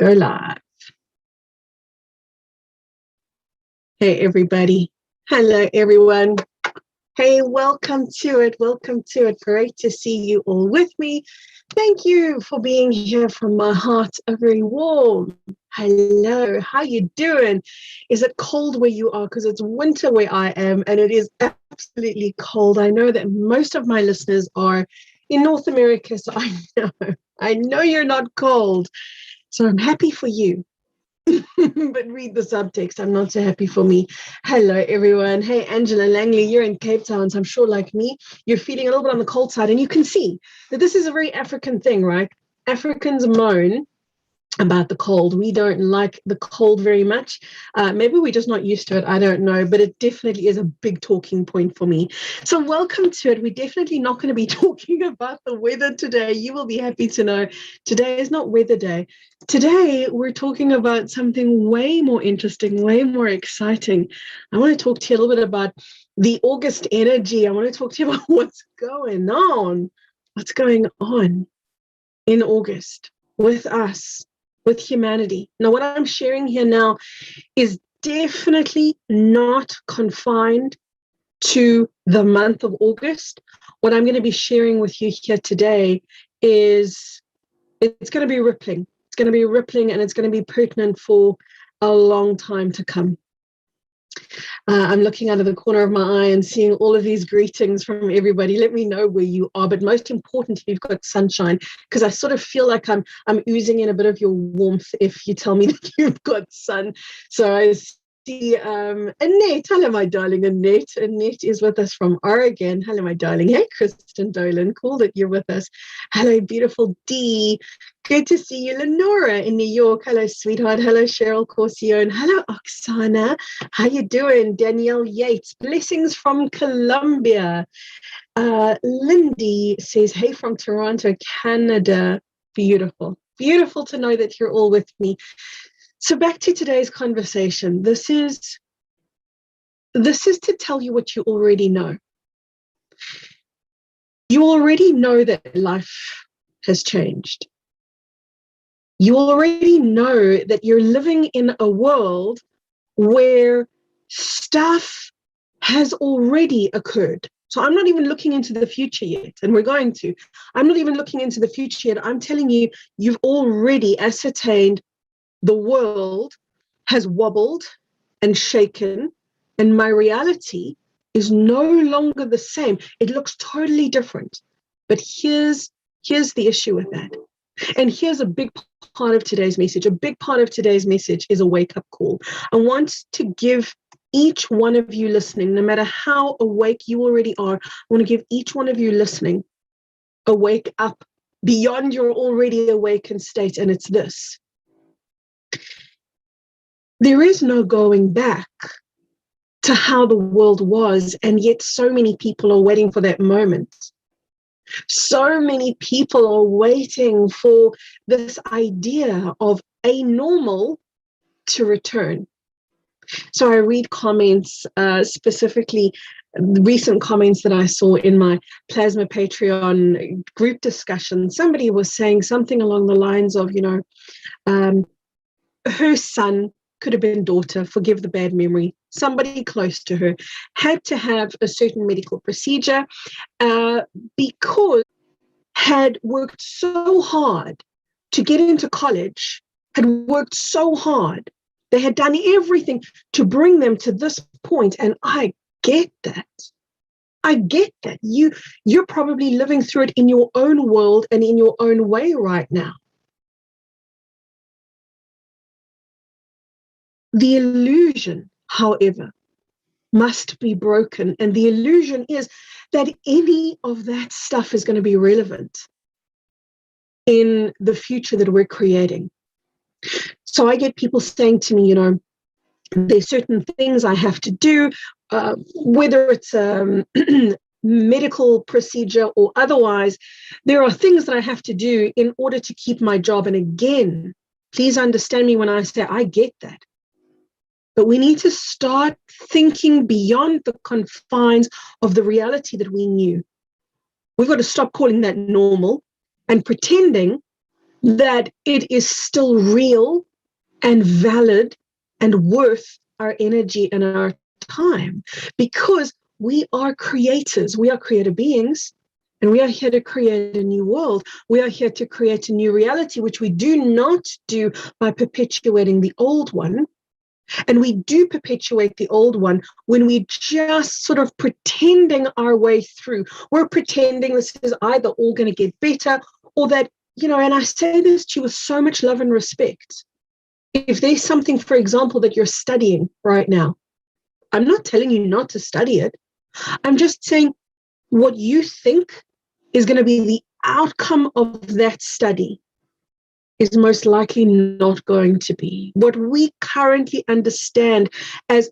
Go live. Hey, everybody. Hello, everyone. Hey, welcome to it. Welcome to it. Great to see you all with me. Thank you for being here from my heart. A very warm hello. How you doing? Is it cold where you are? Because it's winter where I am, and it is absolutely cold. I know that most of my listeners are in North America, so I know you're not cold. So I'm happy for you. But read the subtext. I'm not so happy for me. Hello, everyone. Hey, Angela Langley, you're in Cape Town. So I'm sure, like me, you're feeling a little bit on the cold side. And you can see that this is a very African thing, right? Africans moan about the cold. We don't like the cold very much. Maybe we're just not used to it. I don't know, but it definitely is a big talking point for me. So welcome to it. We're definitely not going to be talking about the weather today. You will be happy to know today is not weather day. Today, we're talking about something way more interesting, way more exciting. I want to talk to you a little bit about the August energy. I want to talk to you about what's going on in August with us, with humanity. Now, what I'm sharing here now is definitely not confined to the month of August. What I'm going to be sharing with you here today is it's going to be rippling. It's going to be rippling, and it's going to be pertinent for a long time to come. I'm looking out of the corner of my eye and seeing all of these greetings from everybody. Let me know where you are, but most important, if you've got sunshine, because I sort of feel like I'm oozing in a bit of your warmth if you tell me that you've got sun. So I see Annette. Hello, my darling Annette. Annette is with us from Oregon. Hello, my darling. Hey, Kristen Dolan. Cool that you're with us. Hello, beautiful Dee. Good to see you, Lenora in New York. Hello, sweetheart. Hello, Cheryl Corsione. Hello, Oksana. How you doing? Danielle Yates. Blessings from Colombia. Lindy says, hey, from Toronto, Canada. Beautiful. Beautiful to know that you're all with me. So back to today's conversation. This is to tell you what you already know. You already know that life has changed. You already know that you're living in a world where stuff has already occurred. So I'm not even looking into the future yet, and we're going to. I'm not even looking into the future yet. I'm telling you, you've already ascertained the world has wobbled and shaken, and my reality is no longer the same. It looks totally different. But here's the issue with that. And here's a big part of today's message. A big part of today's message is a wake-up call. I want to give each one of you listening, no matter how awake you already are, I want to give each one of you listening a wake up beyond your already awakened state, and it's this. There is no going back to how the world was, and yet so many people are waiting for that moment. So many people are waiting for this idea of a normal to return. So I read comments, specifically recent comments that I saw in my Plasma Patreon group discussion. Somebody was saying something along the lines of, her son, could have been daughter, forgive the bad memory, somebody close to her, had to have a certain medical procedure because had worked so hard to get into college, had worked so hard. They had done everything to bring them to this point, and I get that. I get that. You're probably living through it in your own world and in your own way right now. The illusion, however, must be broken. And the illusion is that any of that stuff is going to be relevant in the future that we're creating. So I get people saying to me, there's certain things I have to do, whether it's a medical procedure or otherwise, there are things that I have to do in order to keep my job. And again, please understand me when I say I get that. But we need to start thinking beyond the confines of the reality that we knew. We've got to stop calling that normal and pretending that it is still real and valid and worth our energy and our time, because we are creators, we are creator beings, and we are here to create a new world. We are here to create a new reality, which we do not do by perpetuating the old one. And we do perpetuate the old one when we just sort of pretending our way through. We're pretending this is either all going to get better, or that, and I say this to you with so much love and respect. If there's something, for example, that you're studying right now, I'm not telling you not to study it. I'm just saying what you think is going to be the outcome of that study is most likely not going to be. What we currently understand as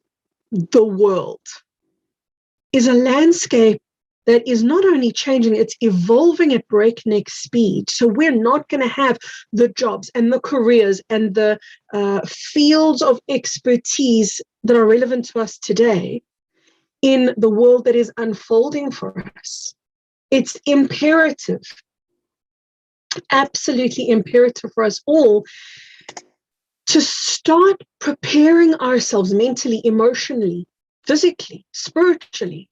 the world is a landscape that is not only changing, it's evolving at breakneck speed. So we're not going to have the jobs and the careers and the fields of expertise that are relevant to us today in the world that is unfolding for us. It's imperative, absolutely imperative for us all to start preparing ourselves mentally, emotionally, physically, spiritually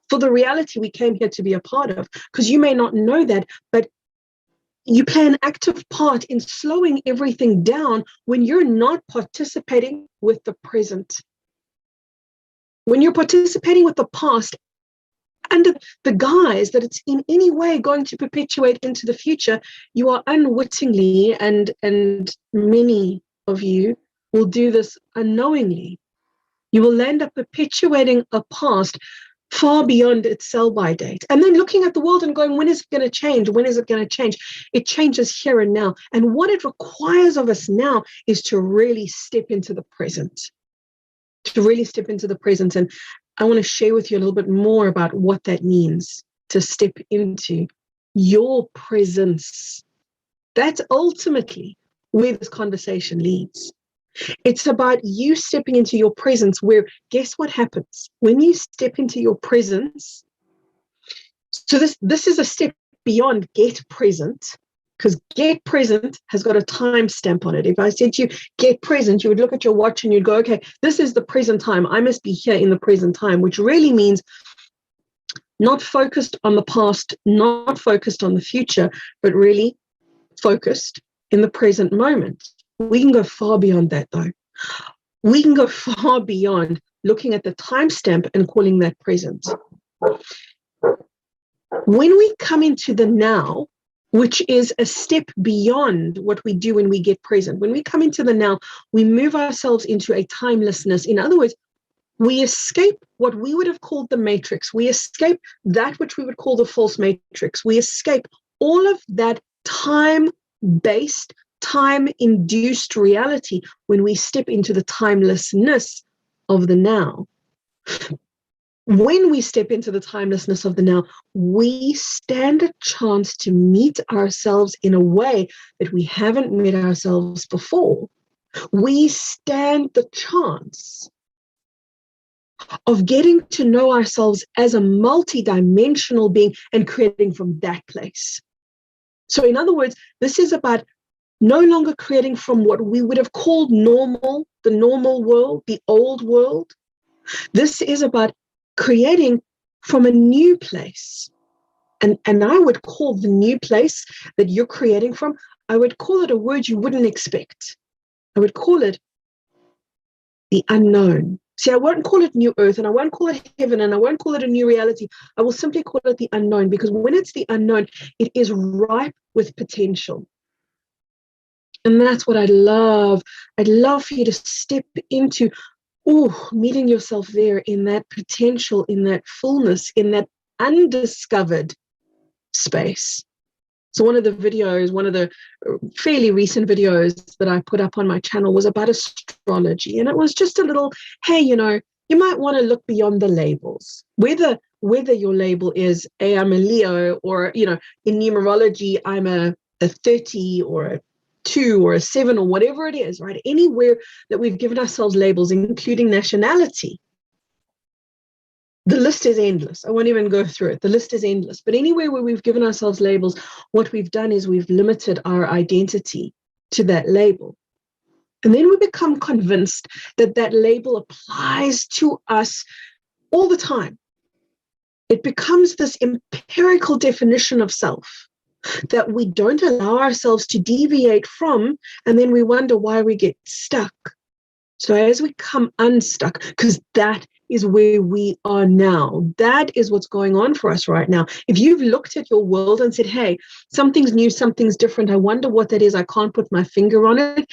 for the reality we came here to be a part of. Because you may not know that, but you play an active part in slowing everything down when you're not participating with the present. When you're participating with the past under the guise that it's in any way going to perpetuate into the future, you are unwittingly, and many of you will do this unknowingly, you will end up perpetuating a past far beyond its sell-by date. And then looking at the world and going, when is it going to change? When is it going to change? It changes here and now. And what it requires of us now is to really step into the present. And I want to share with you a little bit more about what that means, to step into your presence. That's ultimately where this conversation leads. It's about you stepping into your presence, where, guess what happens? When you step into your presence, so this is a step beyond get present, because get present has got a timestamp on it. If I said to you, get present, you would look at your watch and you'd go, okay, this is the present time. I must be here in the present time, which really means not focused on the past, not focused on the future, but really focused in the present moment. We can go far beyond that, though. We can go far beyond looking at the timestamp and calling that present. When we come into the now, which is a step beyond what we do when we get present. When we come into the now, we move ourselves into a timelessness. In other words, we escape what we would have called the matrix. We escape that which we would call the false matrix. We escape all of that time-based, time-induced reality when we step into the timelessness of the now. When we step into the timelessness of the now, we stand a chance to meet ourselves in a way that we haven't met ourselves before. We stand the chance of getting to know ourselves as a multidimensional being and creating from that place. So in other words, this is about no longer creating from what we would have called normal, the normal world, the old world. This is about creating from a new place. And I would call the new place that you're creating from, I would call it a word you wouldn't expect. I would call it the unknown. See, I won't call it new earth, and I won't call it heaven, and I won't call it a new reality. I will simply call it the unknown, because when it's the unknown, it is ripe with potential. And that's what I love. I'd love for you to step into meeting yourself there in that potential, in that fullness, in that undiscovered space. So one of the fairly recent videos that I put up on my channel was about astrology. And it was just a little, hey, you might want to look beyond the labels. Whether your label is, hey, I'm a Leo, or, in numerology, I'm a 30 or a 2 or a 7 or whatever it is, right? Anywhere that we've given ourselves labels, including nationality, the list is endless. I won't even go through it. The list is endless. But anywhere where we've given ourselves labels, what we've done is we've limited our identity to that label. And then we become convinced that that label applies to us all the time. It becomes this empirical definition of self that we don't allow ourselves to deviate from, and then we wonder why we get stuck. So as we come unstuck, because that is where we are now. That is what's going on for us right now. If you've looked at your world and said, hey, something's new, something's different, I wonder what that is, I can't put my finger on it.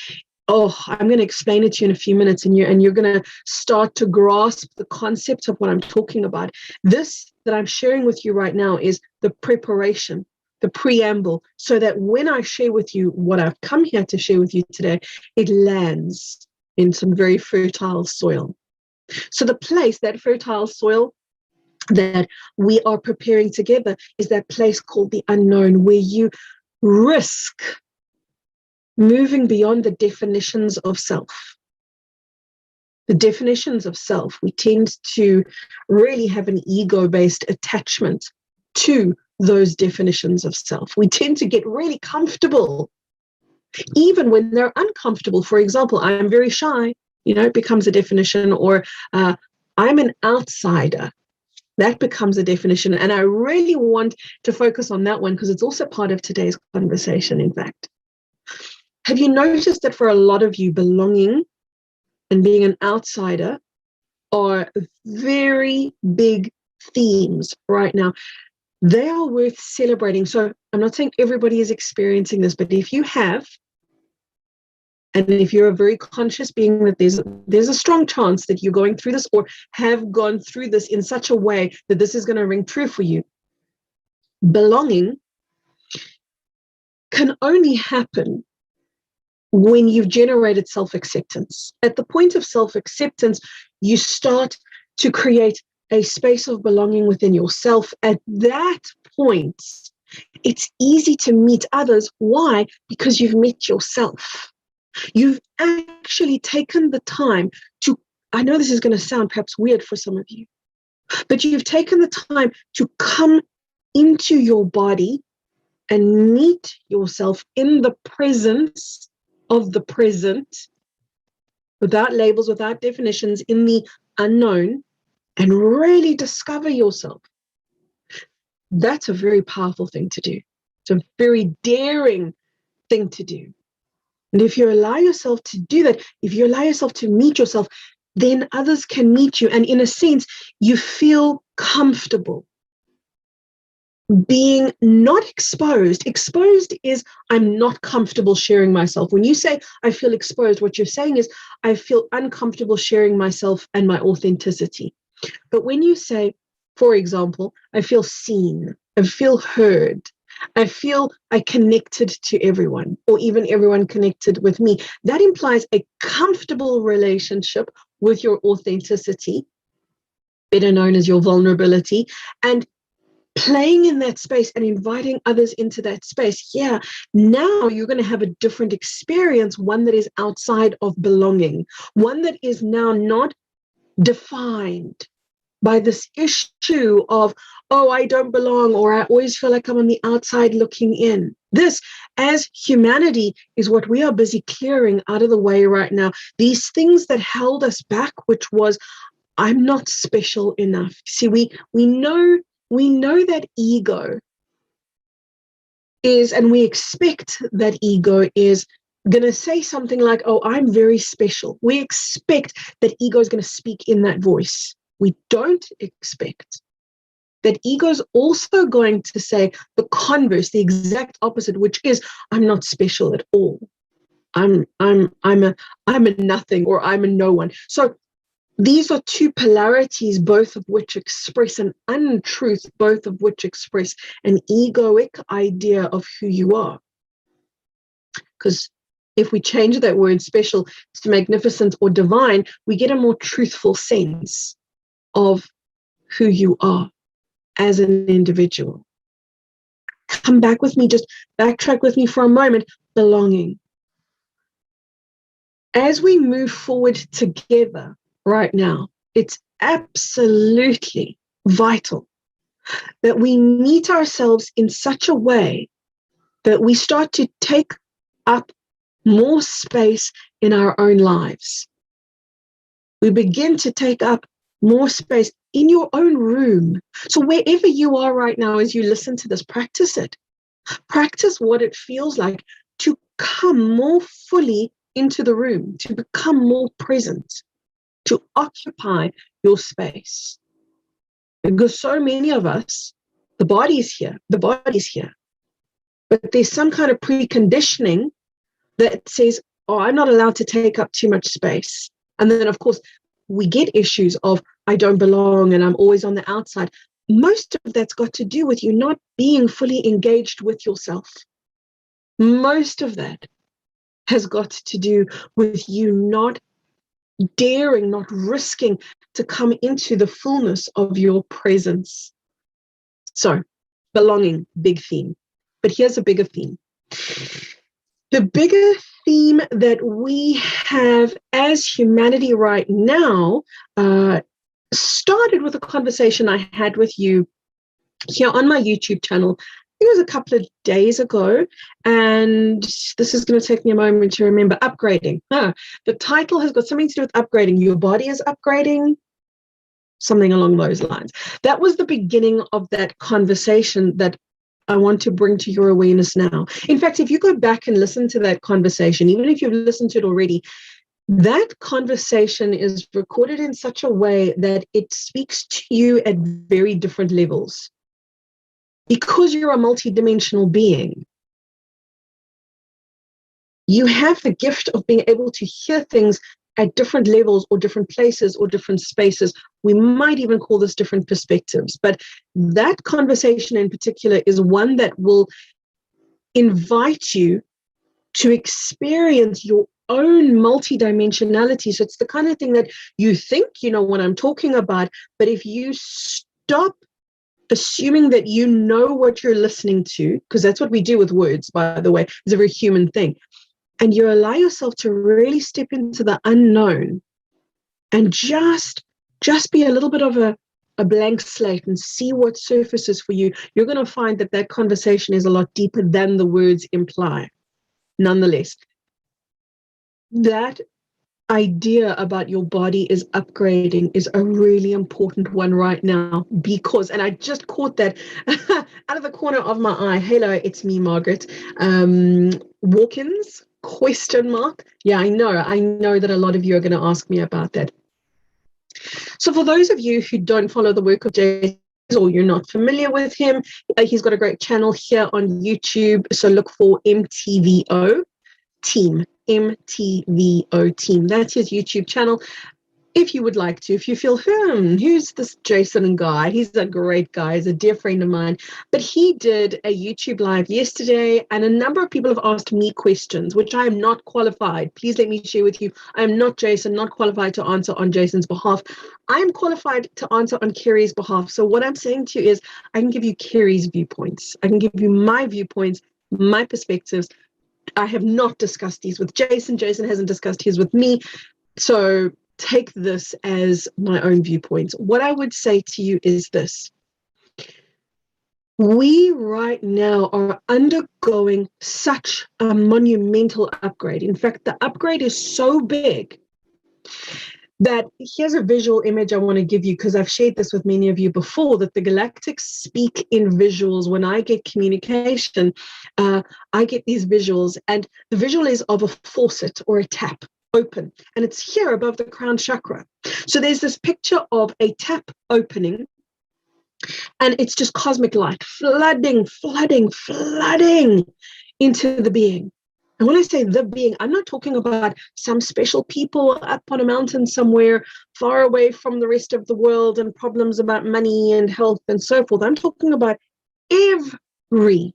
Oh, I'm going to explain it to you in a few minutes, and you're going to start to grasp the concept of what I'm talking about. This that I'm sharing with you right now is the preparation, the preamble, so that when I share with you what I've come here to share with you today, it lands in some very fertile soil. So the place, that fertile soil that we are preparing together, is that place called the unknown, where you risk moving beyond the definitions of self. The definitions of self, we tend to really have an ego-based attachment to those definitions of self. We tend to get really comfortable, even when they're uncomfortable. For example, I'm very shy, it becomes a definition, or I'm an outsider. That becomes a definition. And I really want to focus on that one because it's also part of today's conversation, in fact. Have you noticed that for a lot of you, belonging and being an outsider are very big themes right now? They are worth celebrating. So I'm not saying everybody is experiencing this, but if you have, and if you're a very conscious being, that there's a strong chance that you're going through this or have gone through this in such a way that this is going to ring true for you. Belonging can only happen when you've generated self-acceptance. At the point of self-acceptance, you start to create a space of belonging within yourself. At that point, it's easy to meet others. Why? Because you've met yourself. You've actually taken the time to, I know this is going to sound perhaps weird for some of you, but you've taken the time to come into your body and meet yourself in the presence of the present, without labels, without definitions, in the unknown, and really discover yourself. That's a very powerful thing to do. It's a very daring thing to do. And if you allow yourself to do that, if you allow yourself to meet yourself, then others can meet you. And in a sense, you feel comfortable being not exposed. Exposed is, I'm not comfortable sharing myself. When you say, I feel exposed, what you're saying is, I feel uncomfortable sharing myself and my authenticity. But when you say, for example, I feel seen, I feel heard, I feel I connected to everyone, or even everyone connected with me, that implies a comfortable relationship with your authenticity, better known as your vulnerability, and playing in that space and inviting others into that space. Yeah, now you're going to have a different experience, one that is outside of belonging, one that is now not defined by this issue of, oh, I don't belong, or I always feel like I'm on the outside looking in. This, as humanity, is what we are busy clearing out of the way right now. These things that held us back, which was, I'm not special enough. See, we know that ego is, and we expect that ego is going to say something like, oh, I'm very special. We expect that ego is going to speak in that voice. We don't expect that ego is also going to say the converse, the exact opposite, which is, I'm not special at all. I'm a nothing, or I'm a no one. So these are two polarities, both of which express an untruth, both of which express an egoic idea of who you are. Because if we change that word special to magnificent or divine, we get a more truthful sense of who you are as an individual. Come back with me, just backtrack with me for a moment. Belonging. As we move forward together right now, it's absolutely vital that we meet ourselves in such a way that we start to take up more space in our own lives. We begin to take up more space in your own room. So wherever you are right now, as you listen to this, practice it. Practice what it feels like to come more fully into the room, to become more present, to occupy your space. Because so many of us, the body's here, but there's some kind of preconditioning that says, oh, I'm not allowed to take up too much space. And then, of course, we get issues of, I don't belong and I'm always on the outside. Most of that's got to do with you not being fully engaged with yourself. Most of that has got to do with you not daring, not risking to come into the fullness of your presence. So, belonging, big theme. But here's a bigger theme. The bigger theme that we have as humanity right now started with a conversation I had with you here on my YouTube channel. It was a couple of days ago, and this is going to take me a moment to remember. Upgrading. The title has got something to do with upgrading. Your body is upgrading, something along those lines. That was the beginning of that conversation that I want to bring to your awareness now. In fact, if you go back and listen to that conversation, even if you've listened to it already, that conversation is recorded in such a way that it speaks to you at very different levels. Because you're a multidimensional being, you have the gift of being able to hear things at different levels or different places or different spaces. We might even call this different perspectives. But that conversation in particular is one that will invite you to experience your own multidimensionality. So it's the kind of thing that you think you know what I'm talking about, but if you stop assuming that you know what you're listening to, because that's what we do with words, by the way, it's a very human thing, and you allow yourself to really step into the unknown and just be a little bit of a blank slate and see what surfaces for you, you're going to find that that conversation is a lot deeper than the words imply. Nonetheless, that idea about your body is upgrading is a really important one right now, because, and I just caught that out of the corner of my eye. Hello, it's me, Margaret. Walk-ins, question mark. Yeah, I know that a lot of you are going to ask me about that. So for those of you who don't follow the work of Jason, or you're not familiar with him, he's got a great channel here on YouTube. So look for MTVO Team. MTVO Team. That's his YouTube channel. If you would like to, if you feel, who's this Jason guy? He's a great guy. He's a dear friend of mine. But he did a YouTube live yesterday, and a number of people have asked me questions, which I am not qualified. Please let me share with you. I am not Jason, not qualified to answer on Jason's behalf. I am qualified to answer on Kerry's behalf. So what I'm saying to you is I can give you Kerry's viewpoints. I can give you my viewpoints, my perspectives. I have not discussed these with Jason. Jason hasn't discussed his with me. So take this as my own viewpoints. What I would say to you is this. We right now are undergoing such a monumental upgrade. In fact, the upgrade is so big that here's a visual image I want to give you, because I've shared this with many of you before, that the galactics speak in visuals. When I get communication, I get these visuals, and the visual is of a faucet or a tap open, and it's here above the crown chakra. So there's this picture of a tap opening, and it's just cosmic light flooding into the being. And when I say the being, I'm not talking about some special people up on a mountain somewhere far away from the rest of the world and problems about money and health and so forth. I'm talking about every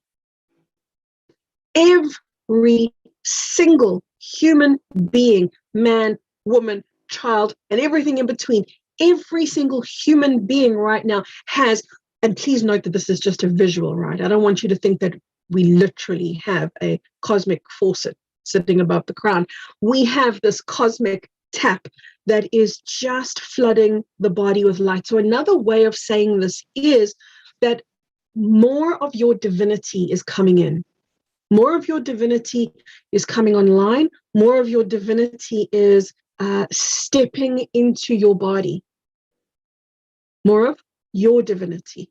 single human being, man, woman, child, and everything in between. Every single human being right now has, and please note that this is just a visual, right? I don't want you to think that we literally have a cosmic faucet sitting above the crown. We have this cosmic tap that is just flooding the body with light. So another way of saying this is that more of your divinity is coming in. More of your divinity is coming online. More of your divinity is stepping into your body. More of your divinity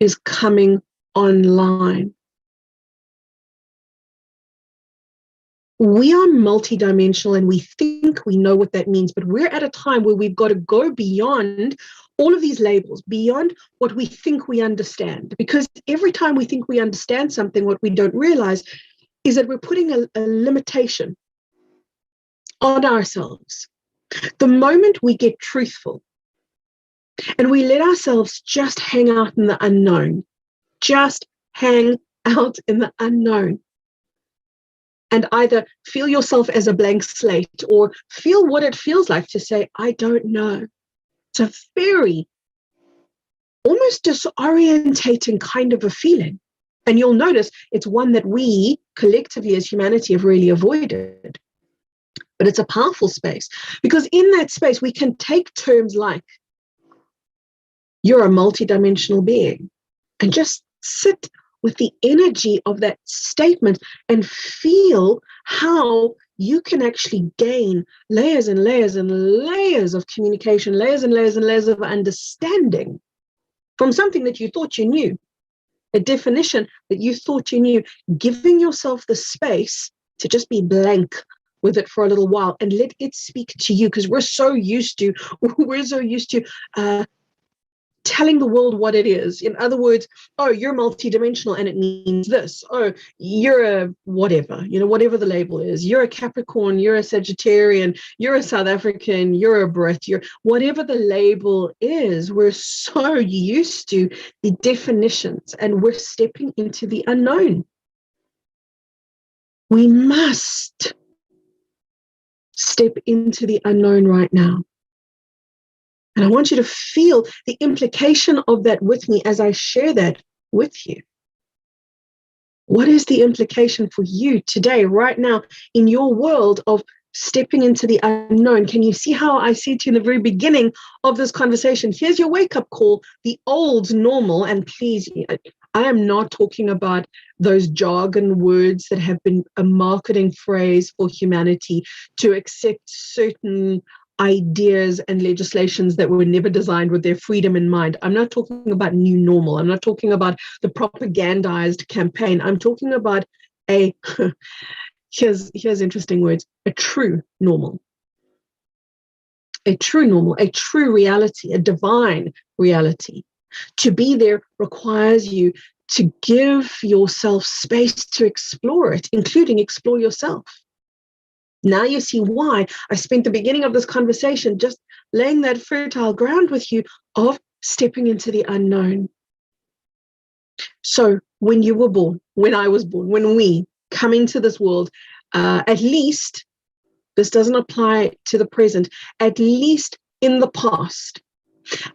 is coming online. We are multidimensional and we think we know what that means, but we're at a time where we've got to go beyond all of these labels, beyond what we think we understand. Because every time we think we understand something, what we don't realize is that we're putting a limitation on ourselves. The moment we get truthful and we let ourselves just hang out in the unknown, just hang out in the unknown, and either feel yourself as a blank slate or feel what it feels like to say, I don't know. It's a very almost disorientating kind of a feeling. And you'll notice it's one that we collectively as humanity have really avoided. But it's a powerful space because in that space, we can take terms like, you're a multidimensional being, and just sit with the energy of that statement and feel how you can actually gain layers and layers and layers of communication, layers and layers and layers of understanding from something that you thought you knew, a definition that you thought you knew, giving yourself the space to just be blank with it for a little while and let it speak to you, because we're so used to telling the world what it is. In other words, oh, you're multidimensional and it means this. Oh, you're a whatever, whatever the label is. You're a Capricorn, you're a Sagittarian, you're a South African, you're a Brit, you're whatever the label is. We're so used to the definitions and we're stepping into the unknown. We must step into the unknown right now. And I want you to feel the implication of that with me as I share that with you. What is the implication for you today, right now, in your world of stepping into the unknown? Can you see how I said to you in the very beginning of this conversation, here's your wake-up call, the old normal, and please, I am not talking about those jargon words that have been a marketing phrase for humanity to accept certain ideas and legislations that were never designed with their freedom in mind. I'm not talking about new normal. I'm not talking about the propagandized campaign. I'm talking about here's interesting words, a true normal. A true normal, a true reality, a divine reality. To be there requires you to give yourself space to explore it, including explore yourself. Now you see why I spent the beginning of this conversation just laying that fertile ground with you of stepping into the unknown. So when you were born, when I was born, when we come into this world, at least, this doesn't apply to the present, at least in the past,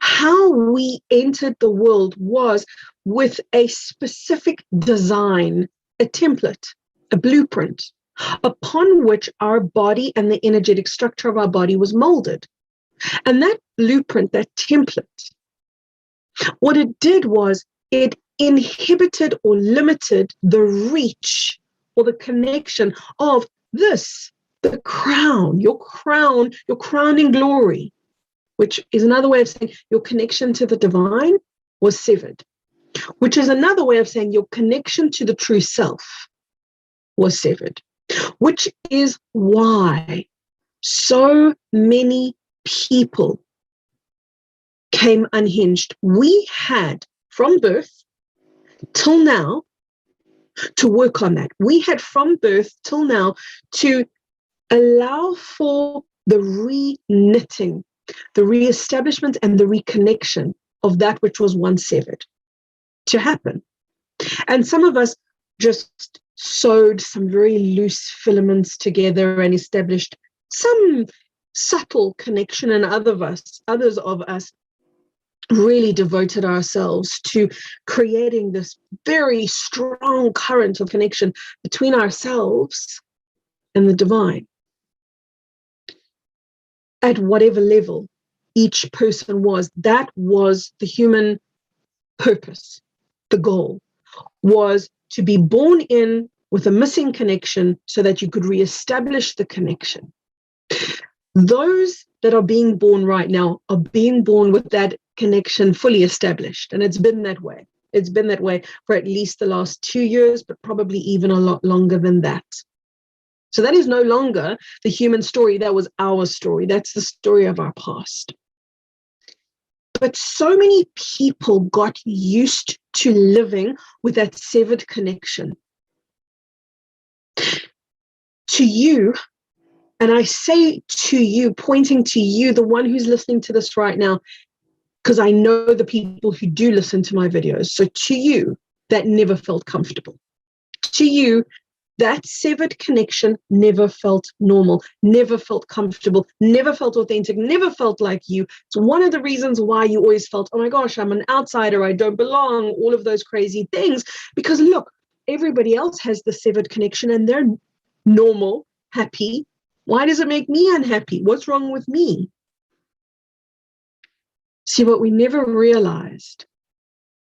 how we entered the world was with a specific design, a template, a blueprint, upon which our body and the energetic structure of our body was molded. And that blueprint, that template, what it did was it inhibited or limited the reach or the connection of this, the crown, your crowning glory, which is another way of saying your connection to the divine was severed, which is another way of saying your connection to the true self was severed. Which is why so many people came unhinged. We had from birth till now to work on that. We had from birth till now to allow for the re-knitting, the re-establishment and the reconnection of that which was once severed to happen. And some of us just sewed some very loose filaments together and established some subtle connection, and others of us really devoted ourselves to creating this very strong current of connection between ourselves and the divine. at whatever level each person was. That was the human purpose. The goal was to be born in with a missing connection so that you could reestablish the connection. Those that are being born right now are being born with that connection fully established. And it's been that way. It's been that way for at least the last 2 years, but probably even a lot longer than that. So that is no longer the human story. That was our story. That's the story of our past. But so many people got used to living with that severed connection. To you, and I say to you, pointing to you, the one who's listening to this right now, because I know the people who do listen to my videos. So to you, that never felt comfortable. To you, that severed connection never felt normal, never felt comfortable, never felt authentic, never felt like you. It's one of the reasons why you always felt, oh my gosh, I'm an outsider, I don't belong, all of those crazy things. Because look, everybody else has the severed connection and they're normal, happy. Why does it make me unhappy? What's wrong with me? See, what we never realized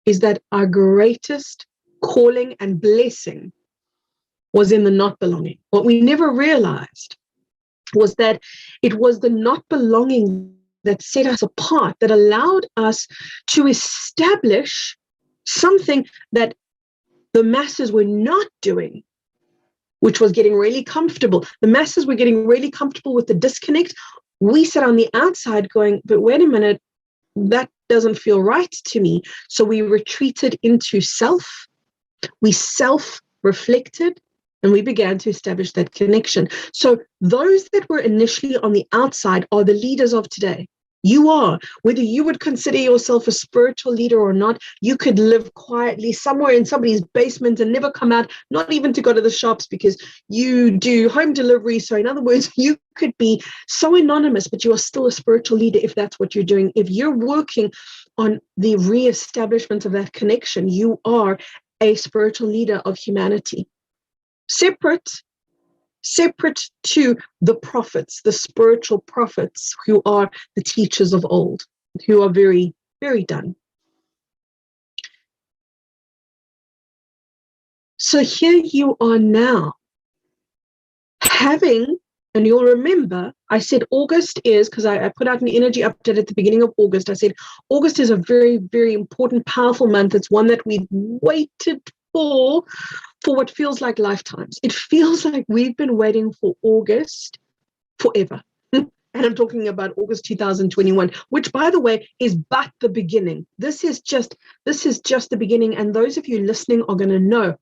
is that our greatest calling and blessing was in the not belonging. What we never realized was that it was the not belonging that set us apart, that allowed us to establish something that the masses were not doing, which was getting really comfortable. The masses were getting really comfortable with the disconnect. We sat on the outside going, but wait a minute, that doesn't feel right to me. So we retreated into self, we self-reflected, and we began to establish that connection. So those that were initially on the outside are the leaders of today. You are, whether you would consider yourself a spiritual leader or not, you could live quietly somewhere in somebody's basement and never come out, not even to go to the shops because you do home delivery. So in other words, you could be so anonymous, but you are still a spiritual leader if that's what you're doing. If you're working on the reestablishment of that connection, you are a spiritual leader of humanity. Separate to the prophets, the spiritual prophets who are the teachers of old, who are very, very done. So here you are now having, and you'll remember, I said August is, because I put out an energy update at the beginning of August. I said August is a very, very important, powerful month. It's one that we've waited for what feels like lifetimes. It feels like we've been waiting for August forever. And I'm talking about August 2021, which, by the way, is but the beginning. This is just the beginning. And those of you listening are going to know,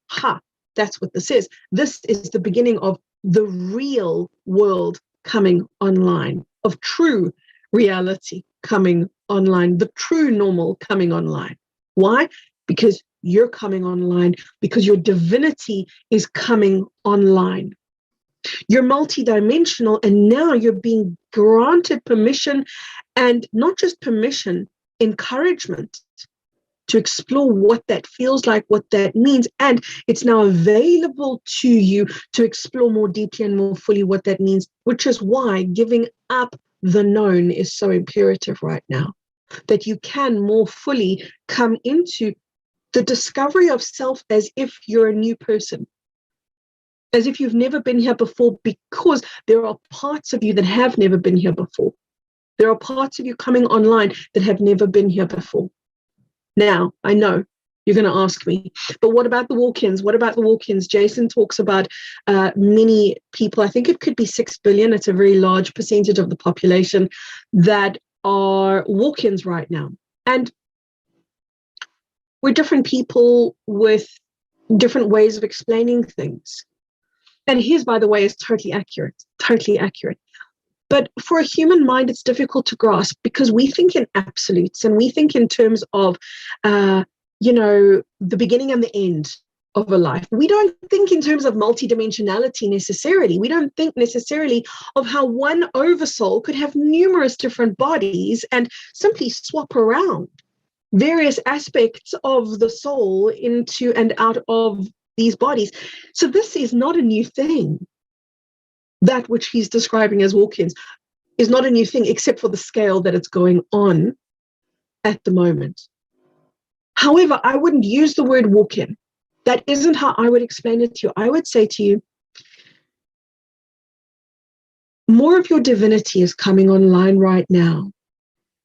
that's what this is. This is the beginning of the real world coming online, of true reality coming online, the true normal coming online. Why? Because you're coming online, because your divinity is coming online. You're multidimensional, and now you're being granted permission, and not just permission, encouragement to explore what that feels like, what that means. And it's now available to you to explore more deeply and more fully what that means, which is why giving up the known is so imperative right now, that you can more fully come into the discovery of self as if you're a new person, as if you've never been here before, because there are parts of you that have never been here before. There are parts of you coming online that have never been here before. Now, I know you're going to ask me, but what about the walk-ins? What about the walk-ins? Jason talks about many people, I think it could be 6 billion. It's a very large percentage of the population that are walk-ins right now. And we're different people with different ways of explaining things. And his, by the way, is totally accurate, totally accurate. But for a human mind, it's difficult to grasp because we think in absolutes and we think in terms of, the beginning and the end of a life. We don't think in terms of multidimensionality necessarily. We don't think necessarily of how one oversoul could have numerous different bodies and simply swap around various aspects of the soul into and out of these bodies. So this is not a new thing, that which he's describing as walk-ins. is not a new thing, except for the scale that it's going on at the moment. However, I wouldn't use the word walk in. That isn't how I would explain it to you. I would say to you, more of your divinity is coming online right now.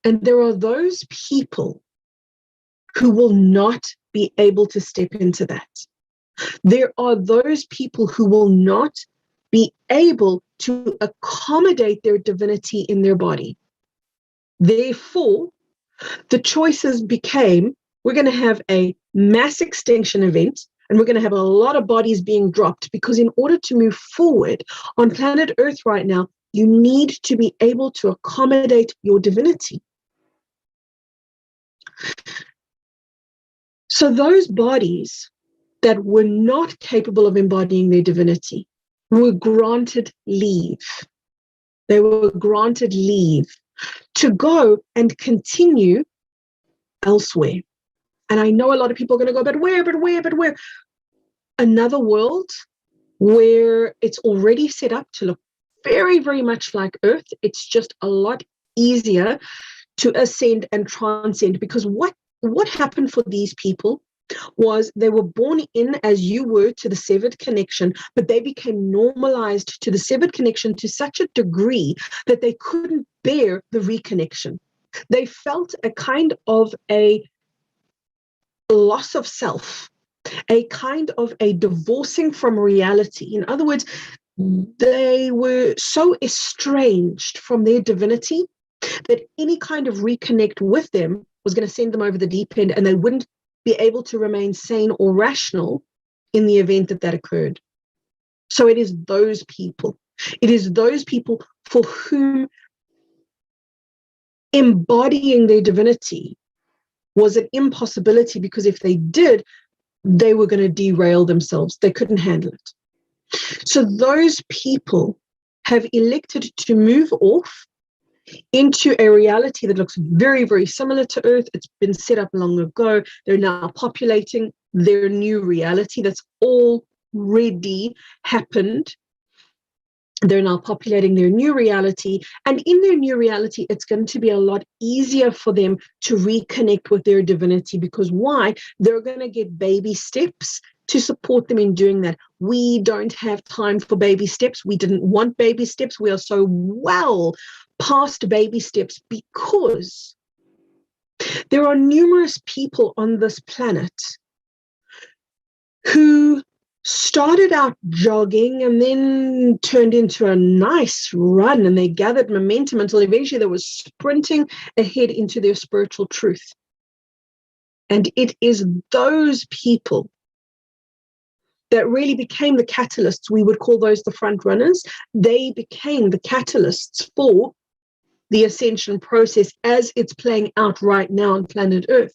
And there are those people who will not be able to step into that. There are those people who will not be able to accommodate their divinity in their body. Therefore, the choices became, we're going to have a mass extinction event, and we're going to have a lot of bodies being dropped, because in order to move forward on planet Earth right now, you need to be able to accommodate your divinity. So those bodies that were not capable of embodying their divinity were granted leave. They were granted leave to go and continue elsewhere. And I know a lot of people are going to go, but where? Another world where it's already set up to look very, very much like Earth. It's just a lot easier to ascend and transcend, because what happened for these people was they were born in as you were to the severed connection, but they became normalized to the severed connection to such a degree that they couldn't bear the reconnection. They felt a kind of a loss of self, a kind of a divorcing from reality. In other words, they were so estranged from their divinity that any kind of reconnect with them was going to send them over the deep end, and they wouldn't be able to remain sane or rational in the event that occurred. So it is those people. It is those people for whom embodying their divinity was an impossibility, because if they did, they were going to derail themselves. They couldn't handle it. So those people have elected to move off into a reality that looks very, very similar to Earth. It's been set up long ago. They're now populating their new reality that's already happened. They're now populating their new reality. And in their new reality, it's going to be a lot easier for them to reconnect with their divinity. Because why? They're going to get baby steps to support them in doing that. We don't have time for baby steps. We didn't want baby steps. We are so well past baby steps, because there are numerous people on this planet who started out jogging and then turned into a nice run, and they gathered momentum until eventually they were sprinting ahead into their spiritual truth. And it is those people that really became the catalysts. We would call those the front runners. They became the catalysts for the ascension process as it's playing out right now on planet Earth.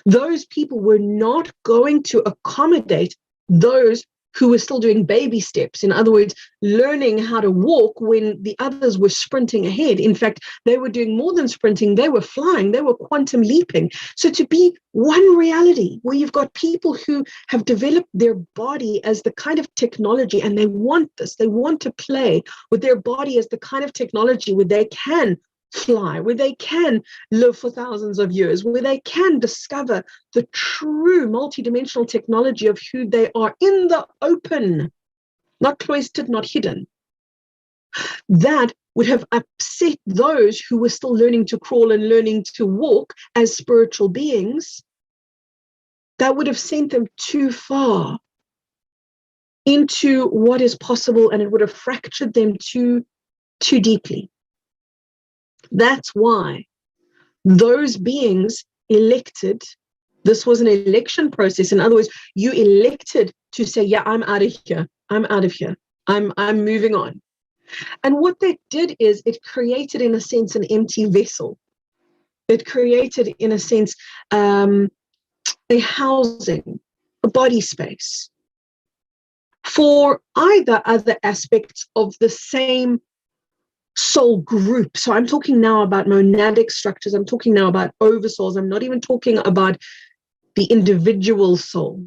Those people were not going to accommodate those who were still doing baby steps. In other words, learning how to walk when the others were sprinting ahead. In fact, they were doing more than sprinting. They were flying. They were quantum leaping. So to be one reality where you've got people who have developed their body as the kind of technology, and they want this, they want to play with their body as the kind of technology where they can fly, where they can live for thousands of years, where they can discover the true multidimensional technology of who they are in the open, not cloistered, not hidden. That would have upset those who were still learning to crawl and learning to walk as spiritual beings. That would have sent them too far into what is possible, and it would have fractured them too deeply. That's why those beings elected, this was an election process. In other words, you elected to say, yeah, I'm out of here. I'm out of here. I'm moving on. And what that did is it created, in a sense, an empty vessel. It created, in a sense, a housing, a body space for either other aspects of the same soul group. So I'm talking now about monadic structures. I'm talking now about oversouls. I'm not even talking about the individual soul.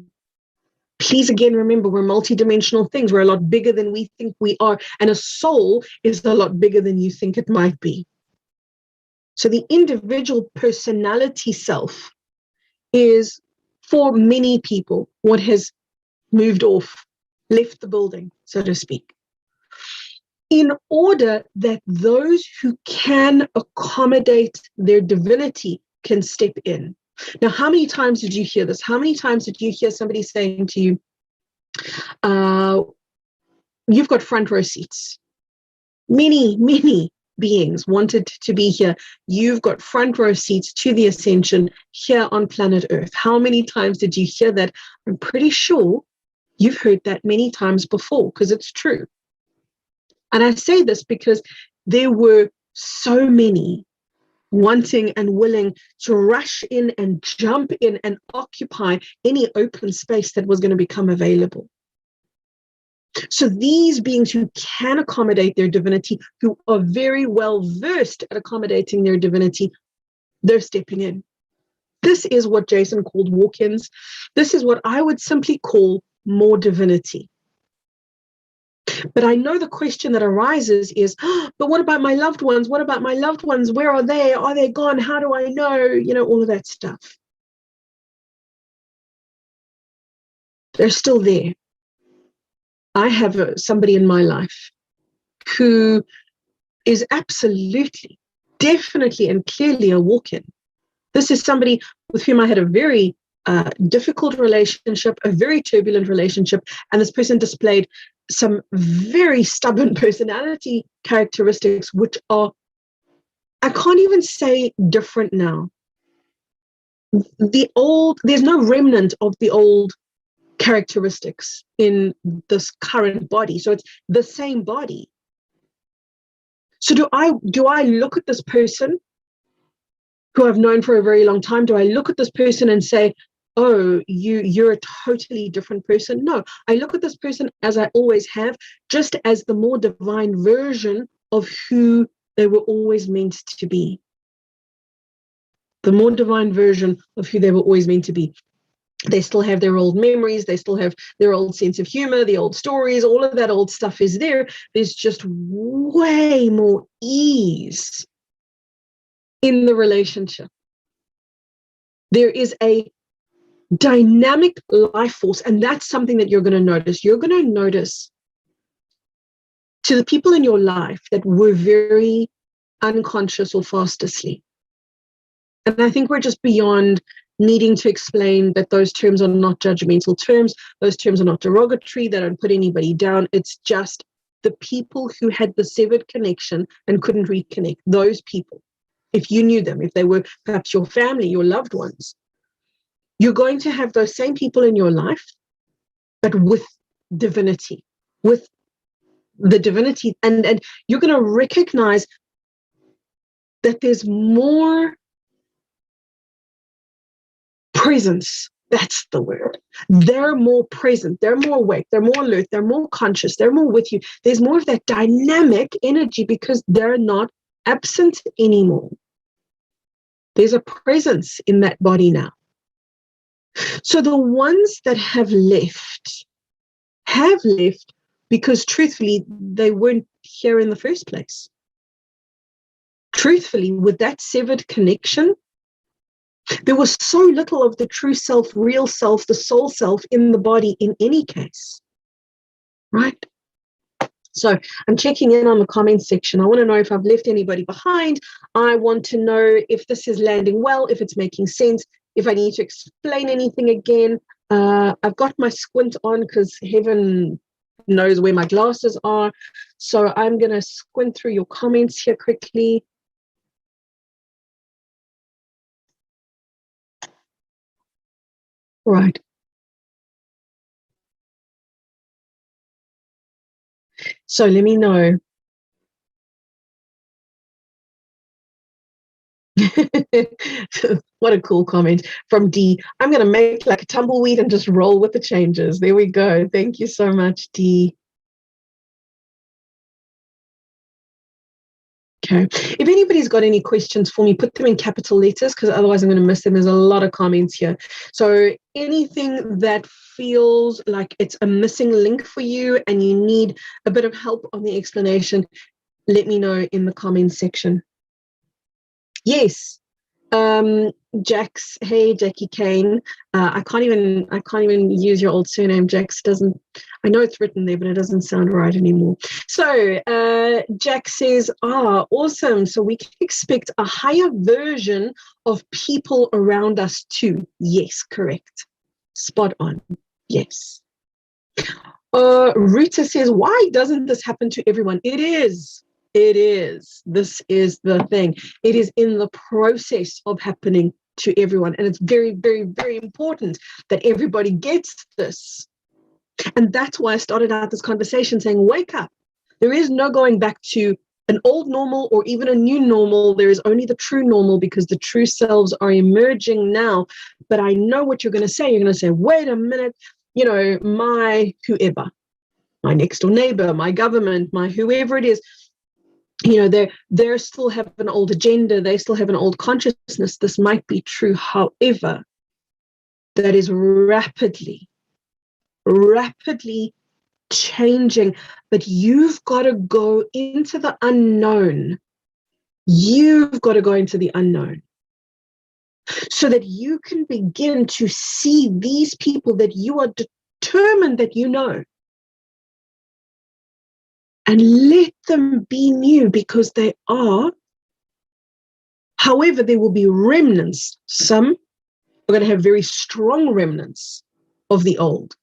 Please again, remember, we're multidimensional things. We're a lot bigger than we think we are. And a soul is a lot bigger than you think it might be. So the individual personality self is, for many people, what has moved off, left the building, so to speak, in order that those who can accommodate their divinity can step in. Now, how many times did you hear this? How many times did you hear somebody saying to you, you've got front row seats? Many, many beings wanted to be here. You've got front row seats to the ascension here on planet Earth. How many times did you hear that? I'm pretty sure you've heard that many times before, because it's true. And I say this because there were so many wanting and willing to rush in and jump in and occupy any open space that was going to become available. So these beings who can accommodate their divinity, who are very well versed at accommodating their divinity, they're stepping in. This is what Jason called walk-ins. This is what I would simply call more divinity. But I know the question that arises is, but what about my loved ones? What about my loved ones? Where are they? Are they gone? How do I know? You know, all of that stuff. They're still there. I have somebody in my life who is absolutely, definitely, and clearly a walk-in. This is somebody with whom I had a very difficult relationship, a very turbulent relationship, and this person displayed some very stubborn personality characteristics, which are, I can't even say different now. There's no remnant of the old characteristics in this current body. So it's the same body. So do I look at this person who I've known for a very long time? Do I look at this person and say, oh, you're a totally different person? No, I look at this person as I always have, just as the more divine version of who they were always meant to be. The more divine version of who they were always meant to be. They still have their old memories. They still have their old sense of humor, the old stories, all of that old stuff is there. There's just way more ease in the relationship. There is a dynamic life force, and that's something that you're going to notice. You're going to notice to the people in your life that were very unconscious or fast asleep. And I think we're just beyond needing to explain that those terms are not judgmental terms. Those terms are not derogatory. They don't put anybody down. It's just the people who had the severed connection and couldn't reconnect. Those people, if you knew them, if they were perhaps your family, your loved ones, you're going to have those same people in your life, but with divinity, with the divinity. And you're going to recognize that there's more presence. That's the word. They're more present. They're more awake. They're more alert. They're more conscious. They're more with you. There's more of that dynamic energy because they're not absent anymore. There's a presence in that body now. So the ones that have left because truthfully, they weren't here in the first place. Truthfully, with that severed connection, there was so little of the true self, real self, the soul self in the body in any case, right? So I'm checking in on the comments section. I want to know if I've left anybody behind. I want to know if this is landing well, if it's making sense, if I need to explain anything again. I've got my squint on because heaven knows where my glasses are. So I'm going to squint through your comments here quickly. Right. So let me know. What a cool comment from D. I'm going to make like a tumbleweed and just roll with the changes. There we go. Thank you so much, D. Okay. If anybody's got any questions for me, put them in capital letters, because otherwise I'm going to miss them. There's a lot of comments here. So anything that feels like it's a missing link for you and you need a bit of help on the explanation, let me know in the comments section. Yes. Jax, hey Jackie Kane. I can't even use your old surname. Jax doesn't. I know it's written there, but it doesn't sound right anymore. So Jax says, awesome. So we can expect a higher version of people around us too. Yes, correct. Spot on. Yes. Rita says, why doesn't this happen to everyone? It is. It is. This is the thing. It is in the process of happening to everyone. And it's very, very, very important that everybody gets this. And that's why I started out this conversation saying, wake up. There is no going back to an old normal or even a new normal. There is only the true normal, because the true selves are emerging now. But I know what you're going to say. You're going to say, wait a minute, my whoever, my next door neighbor, my government, my whoever it is, they still have an old agenda. They still have an old consciousness. This might be true. However, that is rapidly changing. But you've got to go into the unknown. You've got to go into the unknown so that you can begin to see these people that you are determined that you know. And let them be new, because they are. However, there will be remnants. Some are going to have very strong remnants of the old.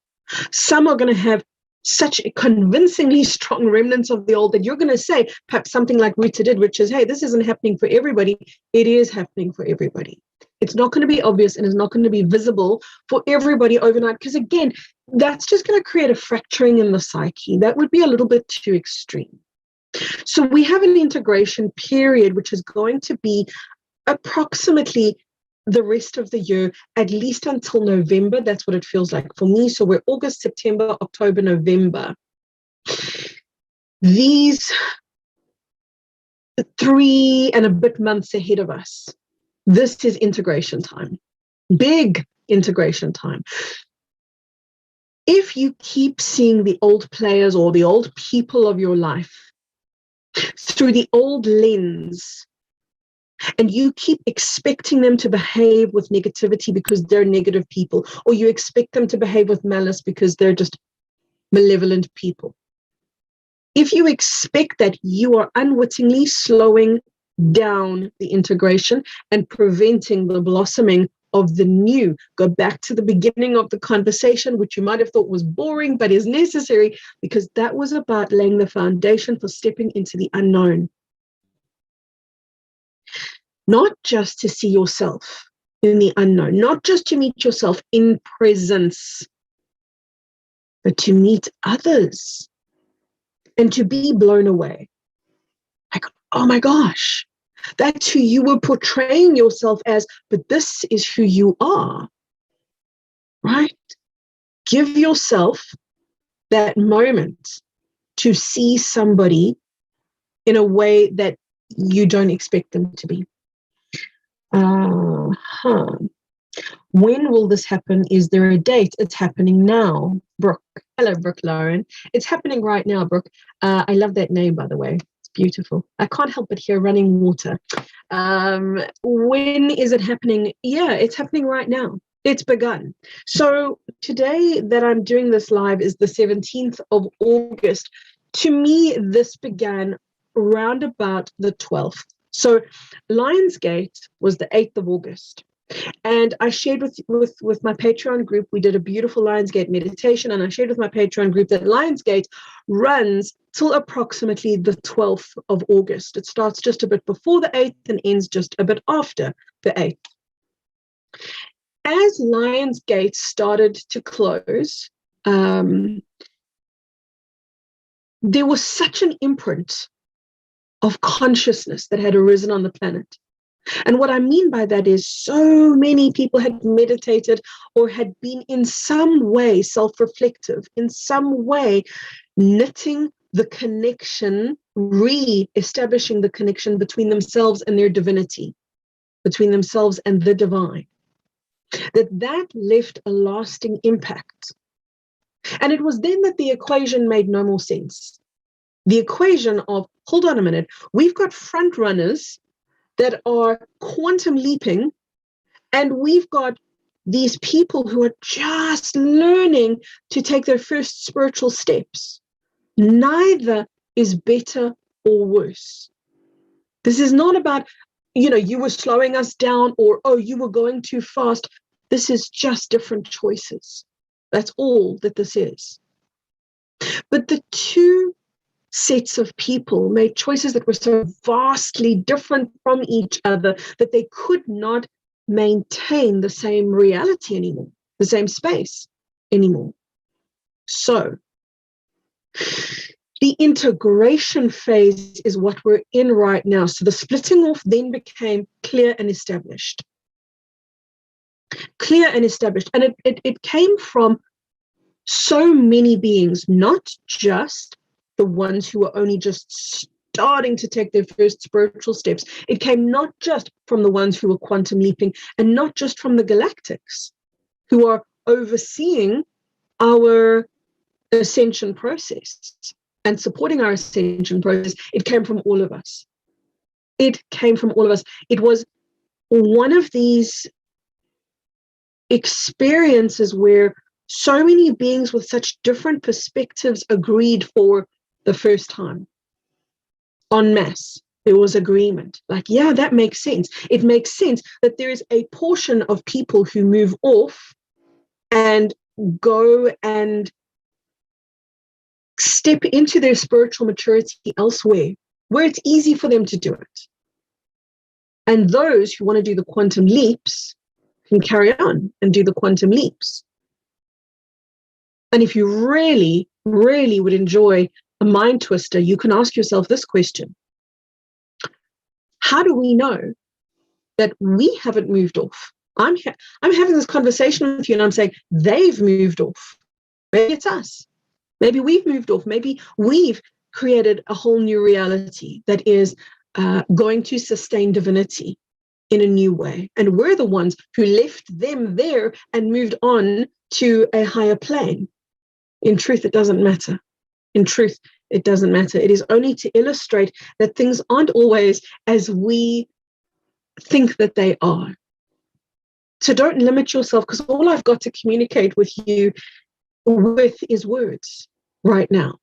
Some are going to have such convincingly strong remnants of the old that you're going to say, perhaps something like Rita did, which is, hey, this isn't happening for everybody. It is happening for everybody. It's not going to be obvious and it's not going to be visible for everybody overnight, because again, that's just going to create a fracturing in the psyche. That would be a little bit too extreme. So we have an integration period, which is going to be approximately the rest of the year, at least until November. That's what it feels like for me. So we're August, September, October, November. These 3 and a bit months ahead of us. This is integration time, big integration time. If you keep seeing the old players or the old people of your life through the old lens, and you keep expecting them to behave with negativity because they're negative people, or you expect them to behave with malice because they're just malevolent people. If you expect that, you are unwittingly slowing down the integration and preventing the blossoming of the new. Go back to the beginning of the conversation, which you might have thought was boring, but is necessary, because that was about laying the foundation for stepping into the unknown. Not just to see yourself in the unknown, not just to meet yourself in presence, but to meet others and to be blown away. Like, oh my gosh, that's who you were portraying yourself as, but this is who you are, right? Give yourself that moment to see somebody in a way that you don't expect them to be. When will this happen? Is there a date? It's happening now. Brooke. Hello, Brooke Lauren. It's happening right now, Brooke. I love that name, by the way. It's beautiful. I can't help but hear running water. When is it happening? Yeah, it's happening right now. It's begun. So today that I'm doing this live is the 17th of August. To me, this began round about the 12th. So Lionsgate was the 8th of August. And I shared with my Patreon group, we did a beautiful Lionsgate meditation, and I shared with my Patreon group that Lionsgate runs till approximately the 12th of August. It starts just a bit before the 8th and ends just a bit after the 8th. As Lionsgate started to close, there was such an imprint of consciousness that had arisen on the planet. And what I mean by that is so many people had meditated or had been in some way self-reflective, in some way knitting the connection, re-establishing the connection between themselves and their divinity, between themselves and the divine, that left a lasting impact. And it was then that the equation made no more sense. The equation of, hold on a minute, we've got front runners that are quantum leaping, and we've got these people who are just learning to take their first spiritual steps. Neither is better or worse. This is not about, you were slowing us down, or, oh, you were going too fast. This is just different choices. That's all that this is. But the two sets of people made choices that were so vastly different from each other that they could not maintain the same reality anymore, the same space anymore. So the integration phase is what we're in right now. So the splitting off then became clear and established. Clear and established. And it came from so many beings, not just the ones who were only just starting to take their first spiritual steps. It came not just from the ones who were quantum leaping, and not just from the galactics who are overseeing our ascension process and supporting our ascension process. It came from all of us. It came from all of us. It was one of these experiences where so many beings with such different perspectives agreed for the first time. En masse, there was agreement. Like, yeah, that makes sense. It makes sense that there is a portion of people who move off and go and step into their spiritual maturity elsewhere, where it's easy for them to do it. And those who want to do the quantum leaps can carry on and do the quantum leaps. And if you really, really would enjoy a mind twister, you can ask yourself this question. How do we know that we haven't moved off? I'm having this conversation with you and I'm saying they've moved off. Maybe it's us. Maybe we've moved off. Maybe we've created a whole new reality that is going to sustain divinity in a new way. And we're the ones who left them there and moved on to a higher plane. In truth, it doesn't matter. In truth, it doesn't matter. It is only to illustrate that things aren't always as we think that they are. So don't limit yourself, because all I've got to communicate with you with is words right now.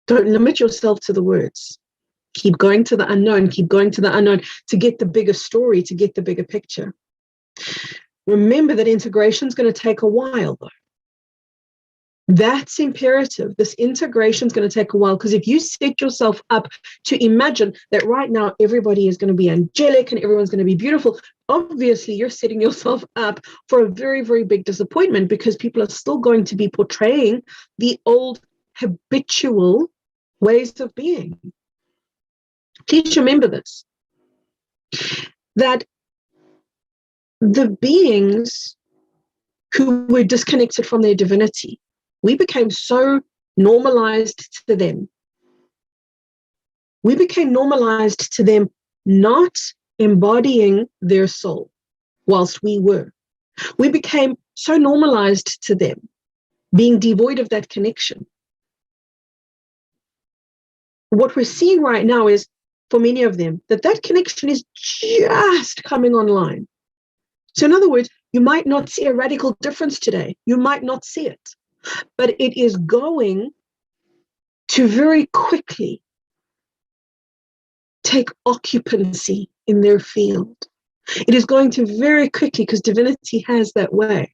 Don't limit yourself to the words. Keep going to the unknown. Keep going to the unknown to get the bigger story, to get the bigger picture. Remember that integration is going to take a while, though. That's imperative. This integration is going to take a while, because if you set yourself up to imagine that right now everybody is going to be angelic and everyone's going to be beautiful, obviously you're setting yourself up for a very, very big disappointment, because people are still going to be portraying the old habitual ways of being. Please remember this, that the beings who were disconnected from their divinity, we became so normalized to them. We became normalized to them not embodying their soul whilst we were. We became so normalized to them being devoid of that connection. What we're seeing right now is, for many of them, that connection is just coming online. So in other words, you might not see a radical difference today. You might not see it. But it is going to very quickly take occupancy in their field. It is going to very quickly, because divinity has that way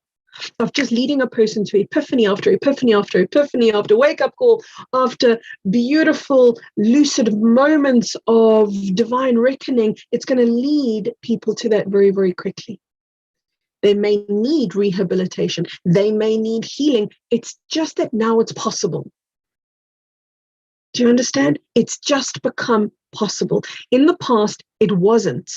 of just leading a person to epiphany after epiphany after epiphany, after wake-up call, after beautiful, lucid moments of divine reckoning. It's going to lead people to that very, very quickly. They may need rehabilitation. They may need healing. It's just that now it's possible. Do you understand? It's just become possible. In the past, it wasn't.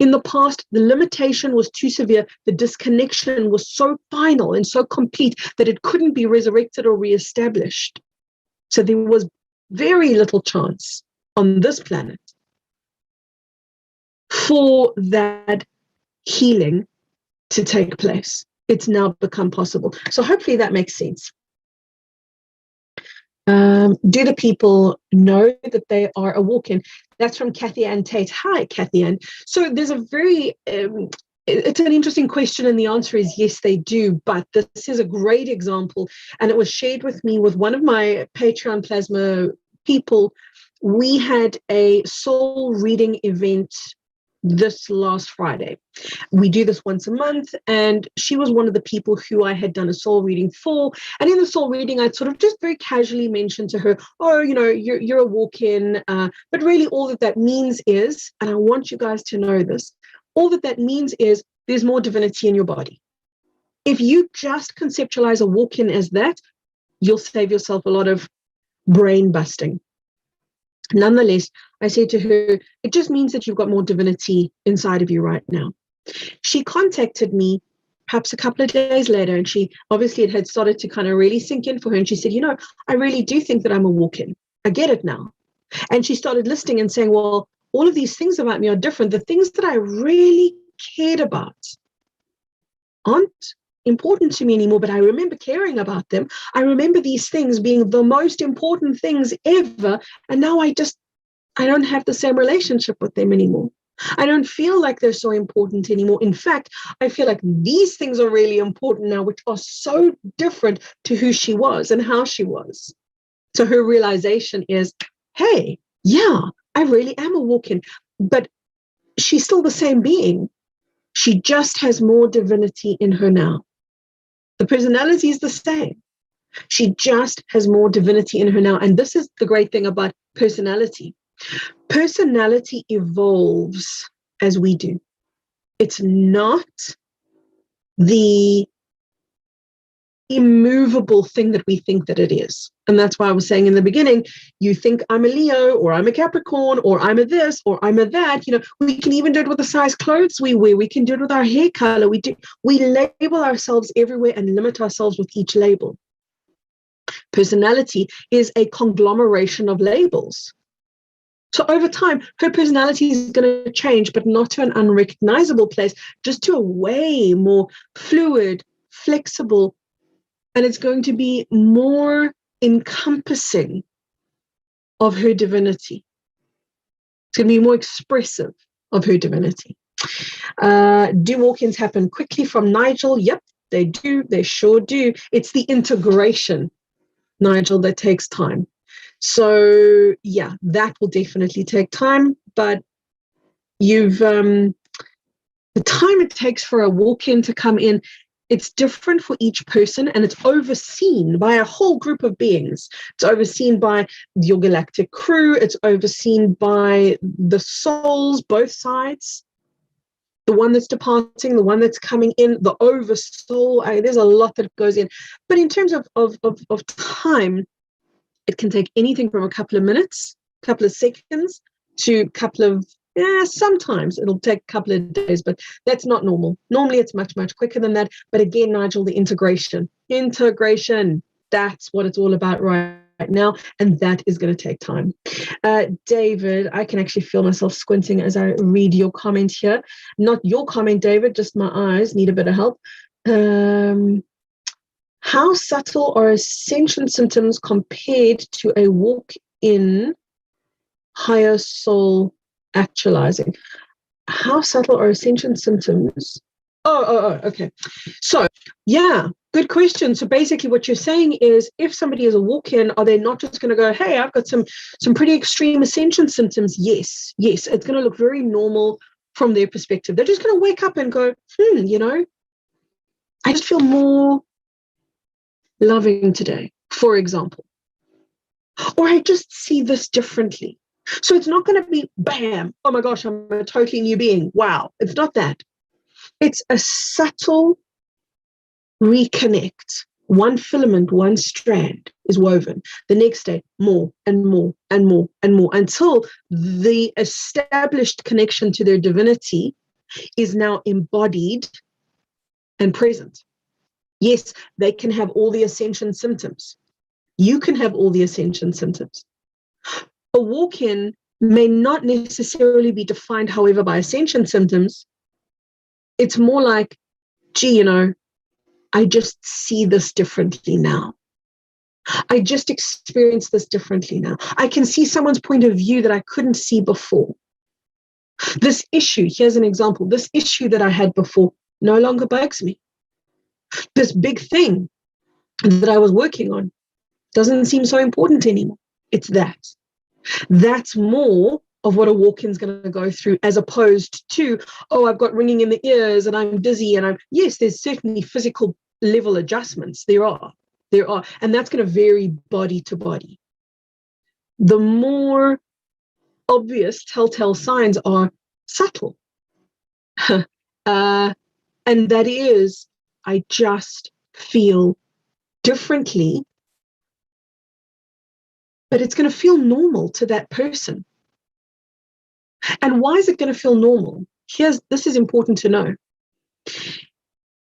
In the past, the limitation was too severe. The disconnection was so final and so complete that it couldn't be resurrected or reestablished. So there was very little chance on this planet for that healing to take place. It's now become possible. So hopefully that makes sense. Do the people know that they are a walk-in? That's from Kathy Ann Tate. Hi, Kathy Ann. So there's a very, it's an interesting question, and the answer is yes, they do. But this is a great example, and it was shared with me with one of my Patreon Plasma people. We had a soul reading event this last Friday. We do this once a month, and she was one of the people who I had done a soul reading for. And in the soul reading, I'd sort of just very casually mentioned to her, oh, you know, you're a walk-in, but really all that means is, and I want you guys to know this, all that means is there's more divinity in your body. If you just conceptualize a walk-in as that, you'll save yourself a lot of brain busting. Nonetheless, I said to her, it just means that you've got more divinity inside of you right now. She contacted me perhaps a couple of days later, and she obviously it had started to kind of really sink in for her. And she said, you know, I really do think that I'm a walk-in. I get it now. And she started listening and saying, well, all of these things about me are different. The things that I really cared about aren't important to me anymore, but I remember caring about them. I remember these things being the most important things ever, and now I don't have the same relationship with them anymore. I don't feel like they're so important anymore. In fact, I feel like these things are really important now, which are so different to who she was and how she was. So her realization is, hey, yeah, I really am a walk-in, but she's still the same being. She just has more divinity in her now. The personality is the same. She just has more divinity in her now. And this is the great thing about personality. Personality evolves as we do. It's not the immovable thing that we think that it is. And that's why I was saying in the beginning, you think I'm a Leo, or I'm a Capricorn, or I'm a this, or I'm a that. You know, we can even do it with the size clothes we wear. We can do it with our hair color. We label ourselves everywhere and limit ourselves with each label. Personality is a conglomeration of labels. So over time, her personality is going to change, but not to an unrecognizable place, just to a way more fluid, flexible, and it's going to be more encompassing of her divinity. It's going to be more expressive of her divinity. Do walk-ins happen quickly from Nigel? Yep, they do. They sure do. It's the integration, Nigel, that takes time. So yeah, that will definitely take time, but the time it takes for a walk-in to come in, it's different for each person, and it's overseen by a whole group of beings. It's overseen by your galactic crew. It's overseen by the souls, both sides. The one that's departing, the one that's coming in, the oversoul. There's a lot that goes in. But in terms of time, it can take anything from a couple of minutes, a couple of seconds, to a couple of, sometimes it'll take a couple of days, but that's not normal. Normally it's much, much quicker than that. But again, Nigel, the integration, that's what it's all about right now. And that is going to take time. David, I can actually feel myself squinting as I read your comment here. Not your comment, David, just my eyes need a bit of help. How subtle are ascension symptoms compared to a walk-in higher soul actualizing? How subtle are ascension symptoms? Okay. So, yeah, good question. So basically what you're saying is, if somebody is a walk-in, are they not just going to go, hey, I've got some pretty extreme ascension symptoms? Yes. It's going to look very normal from their perspective. They're just going to wake up and go, I just feel more loving today, for example. Or I just see this differently. So it's not going to be, bam, oh my gosh, I'm a totally new being. Wow. It's not that. It's a subtle reconnect. One filament, one strand is woven. The next day, more and more and more and more, until the established connection to their divinity is now embodied and present. Yes, they can have all the ascension symptoms. You can have all the ascension symptoms. A walk-in may not necessarily be defined, however, by ascension symptoms. It's more like, gee, I just see this differently now. I just experience this differently now. I can see someone's point of view that I couldn't see before. This issue, here's an example, this issue that I had before no longer bugs me. This big thing that I was working on doesn't seem so important anymore. It's that. That's more of what a walk-in is going to go through, as opposed to, oh, I've got ringing in the ears and I'm dizzy and yes, there's certainly physical level adjustments. There are. And that's going to vary body to body. The more obvious telltale signs are subtle. And that is, I just feel differently, but it's going to feel normal to that person. And why is it going to feel normal? This is important to know.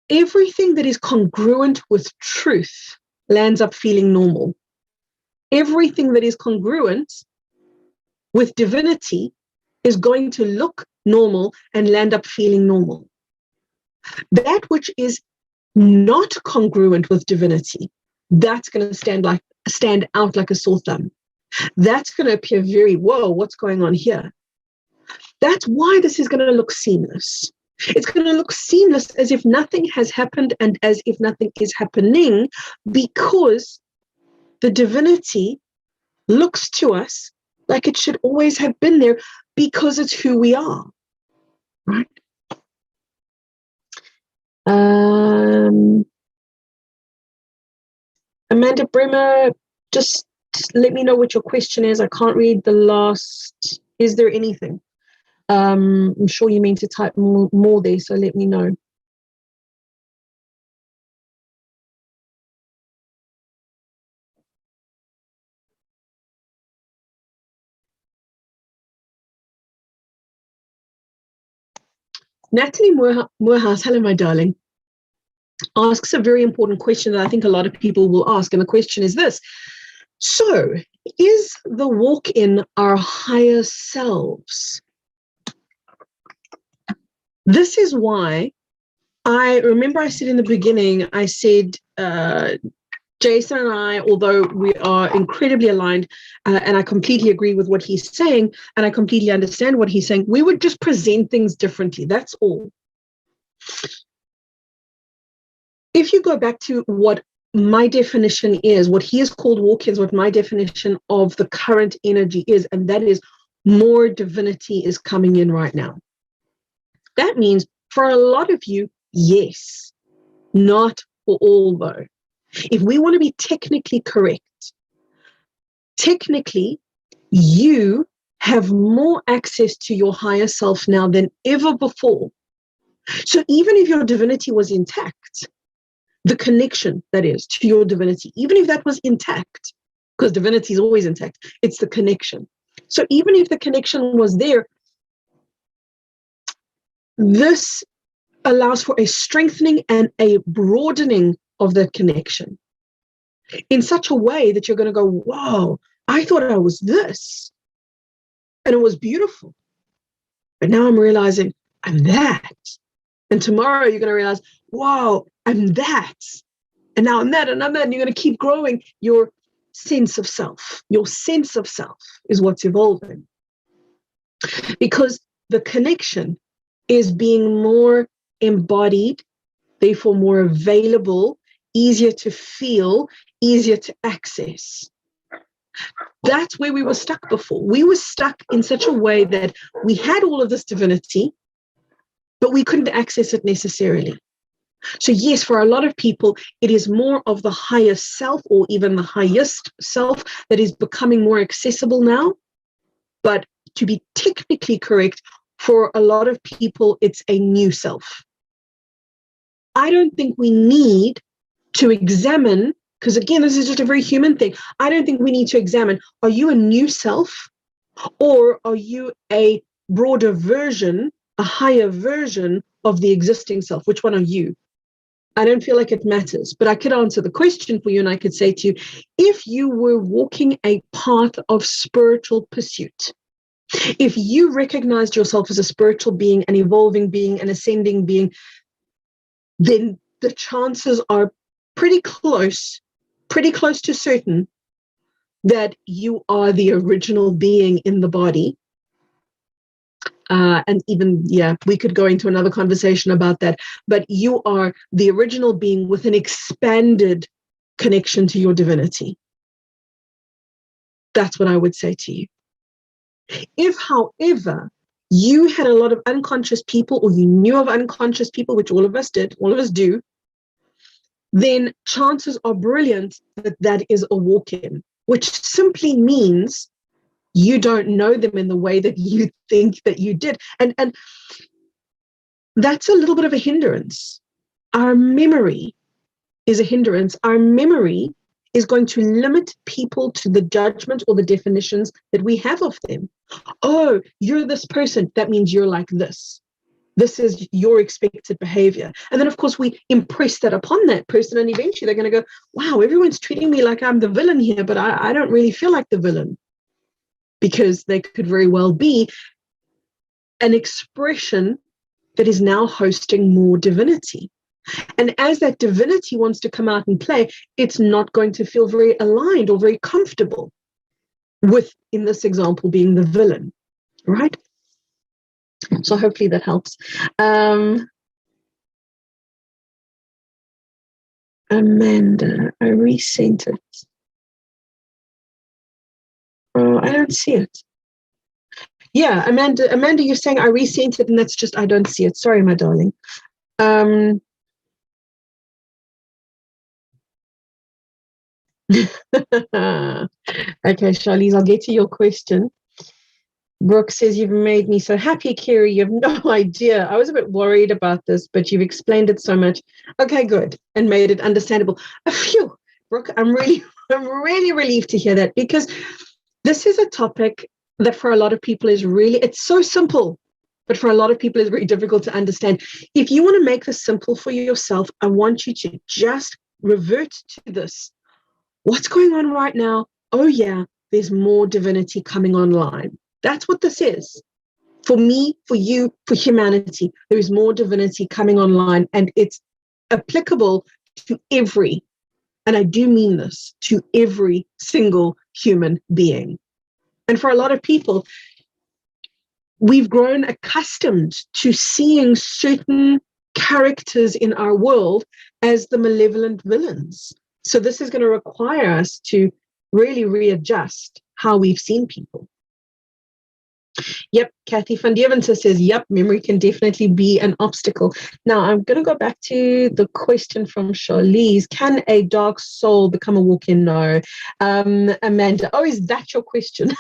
Everything that is congruent with truth lands up feeling normal. Everything that is congruent with divinity is going to look normal and land up feeling normal. That which is not congruent with divinity, that's going to stand out like a sore thumb. That's going to appear very, whoa, what's going on here? That's why this is going to look seamless. It's going to look seamless, as if nothing has happened and as if nothing is happening, because the divinity looks to us like it should always have been there, because it's who we are, right? Amanda Bremer, just let me know what your question is. I can't read the last. Is there anything? I'm sure you mean to type more there, so let me know. Natalie Moorhouse, hello, my darling, asks a very important question that I think a lot of people will ask. And the question is this: so, is the walk-in our higher selves? This is why I remember I said in the beginning, I said, Jason and I, although we are incredibly aligned, and I completely agree with what he's saying, and I completely understand what he's saying, we would just present things differently. That's all. If you go back to what my definition is, what he has called walk-ins, what my definition of the current energy is, and that is more divinity is coming in right now. That means for a lot of you, yes, not for all though. If we want to be technically correct, technically, you have more access to your higher self now than ever before. So even if your divinity was intact, the connection, that is, to your divinity, even if that was intact, because divinity is always intact, it's the connection. So even if the connection was there, this allows for a strengthening and a broadening of that connection in such a way that you're going to go, wow, I thought I was this, and it was beautiful. But now I'm realizing I'm that. And tomorrow you're going to realize, wow, I'm that. And now I'm that, and I'm that. And you're going to keep growing your sense of self. Your sense of self is what's evolving. Because the connection is being more embodied, therefore more available, easier to feel, easier to access. That's where we were stuck before. We were stuck in such a way that we had all of this divinity, but we couldn't access it necessarily. So yes, for a lot of people, it is more of the higher self, or even the highest self, that is becoming more accessible now. But to be technically correct, for a lot of people, it's a new self. I don't think we need to examine, because again, this is just a very human thing. I don't think we need to examine, are you a new self, or are you a broader version, a higher version of the existing self? Which one are you? I don't feel like it matters, but I could answer the question for you, and I could say to you, if you were walking a path of spiritual pursuit, if you recognized yourself as a spiritual being, an evolving being, an ascending being, then the chances are pretty close to certain that you are the original being in the body. And even, yeah, we could go into another conversation about that, but you are the original being with an expanded connection to your divinity. That's what I would say to you. If, however, you had a lot of unconscious people, or you knew of unconscious people, which all of us do, then chances are brilliant that that is a walk-in, which simply means you don't know them in the way that you think that you did. And that's a little bit of a hindrance. Our memory is a hindrance. Our memory is going to limit people to the judgment or the definitions that we have of them. Oh, you're this person. That means you're like this. This is your expected behavior. And then, of course, we impress that upon that person. And eventually they're going to go, wow, everyone's treating me like I'm the villain here, but I don't really feel like the villain. Because they could very well be an expression that is now hosting more divinity. And as that divinity wants to come out and play, it's not going to feel very aligned or very comfortable with, in this example, being the villain, right? So hopefully that helps. Amanda, I resent it. Oh, I don't see it. Yeah, Amanda, you're saying I resent it, and that's just, I don't see it. Sorry, my darling. Okay, Charlize, I'll get to your question. Brooke says, you've made me so happy, Kerry. You have no idea. I was a bit worried about this, but you've explained it so much. Okay, good. And made it understandable. Phew, Brooke, I'm really relieved to hear that, because this is a topic that for a lot of people is really, it's so simple, but for a lot of people it's very difficult to understand. If you want to make this simple for yourself, I want you to just revert to this. What's going on right now? Oh yeah, there's more divinity coming online. That's what this is. For me, for you, for humanity, there is more divinity coming online, and it's applicable to every, and I do mean this, to every single human being. And for a lot of people, we've grown accustomed to seeing certain characters in our world as the malevolent villains. So this is going to require us to really readjust how we've seen people. Yep, Kathy van Deventer says, yep, memory can definitely be an obstacle. Now, I'm going to go back to the question from Charlize. Can a dark soul become a walk-in? No. Amanda, oh, is that your question?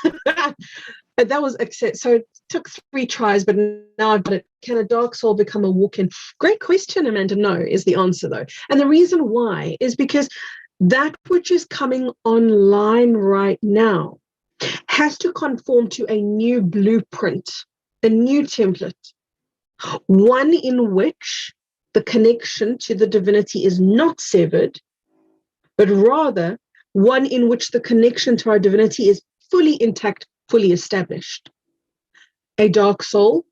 That was, so it took 3 tries, but now I've got it. Can a dark soul become a walk-in? Great question, Amanda. No, is the answer, though. And the reason why is because that which is coming online right now has to conform to a new blueprint, a new template, one in which the connection to the divinity is not severed, but rather one in which the connection to our divinity is fully intact, fully established. A dark soul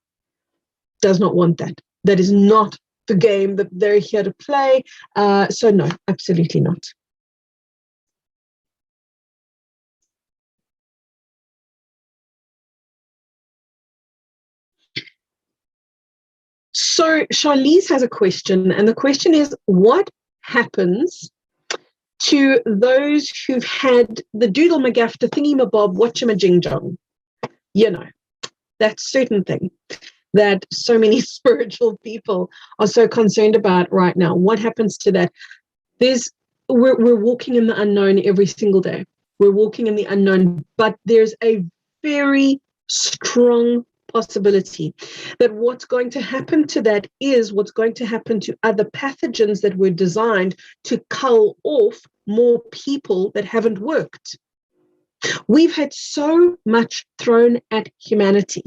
does not want that. That is not the game that they're here to play. So no, absolutely not. So Charlize has a question, and the question is, what happens to those who've had the doodle McGaff, the thingy mabob, watchamajingjong? You know, that certain thing that so many spiritual people are so concerned about right now. What happens to that? We're walking in the unknown every single day. We're walking in the unknown, but there's a very strong possibility that what's going to happen to that is what's going to happen to other pathogens that were designed to cull off more people that haven't worked. We've had so much thrown at humanity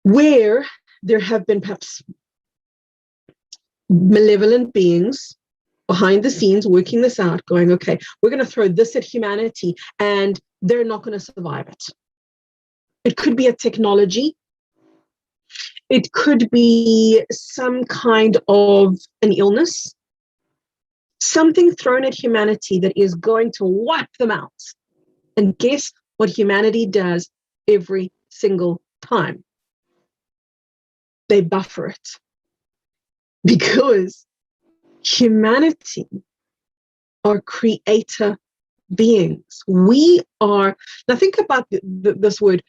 where there have been perhaps malevolent beings behind the scenes working this out, going, okay, we're going to throw this at humanity and they're not going to survive it. It could be a technology. It could be some kind of an illness, something thrown at humanity that is going to wipe them out. And guess what humanity does every single time? They buffer it. Because humanity are creator beings. We are, now think about this word.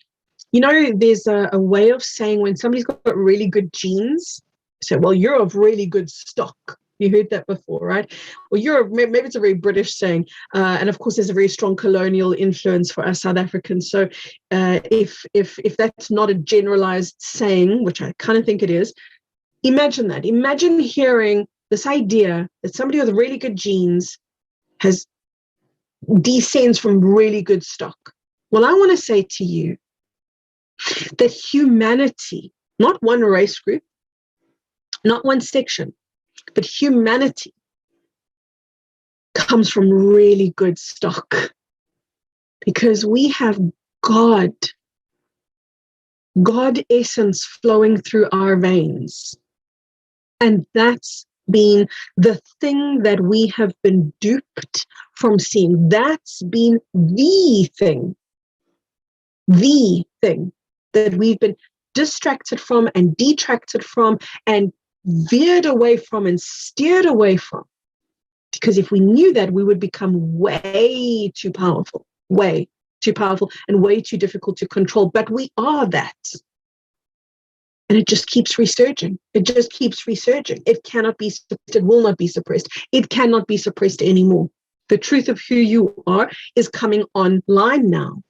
You know, there's a way of saying when somebody's got really good genes, say, well, you're of really good stock. You heard that before, right? Well, maybe it's a very British saying. And of course, there's a very strong colonial influence for us South Africans. So if that's not a generalized saying, which I kind of think it is, imagine that. Imagine hearing this idea that somebody with really good genes descends from really good stock. Well, I want to say to you that humanity, not one race group, not one section, but humanity comes from really good stock because we have God essence flowing through our veins. And that's been the thing that we have been duped from seeing. That's been the thing that we've been distracted from and detracted from and veered away from and steered away from. Because if we knew that, we would become way too powerful and way too difficult to control. But we are that. And it just keeps resurging. It just keeps resurging. It cannot be suppressed. It will not be suppressed. It cannot be suppressed anymore. The truth of who you are is coming online now.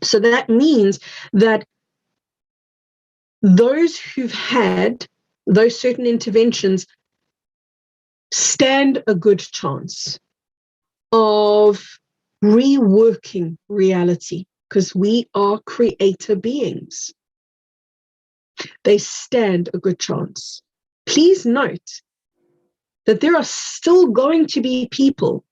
So that means that those who've had those certain interventions stand a good chance of reworking reality because we are creator beings. They stand a good chance. Please note that there are still going to be people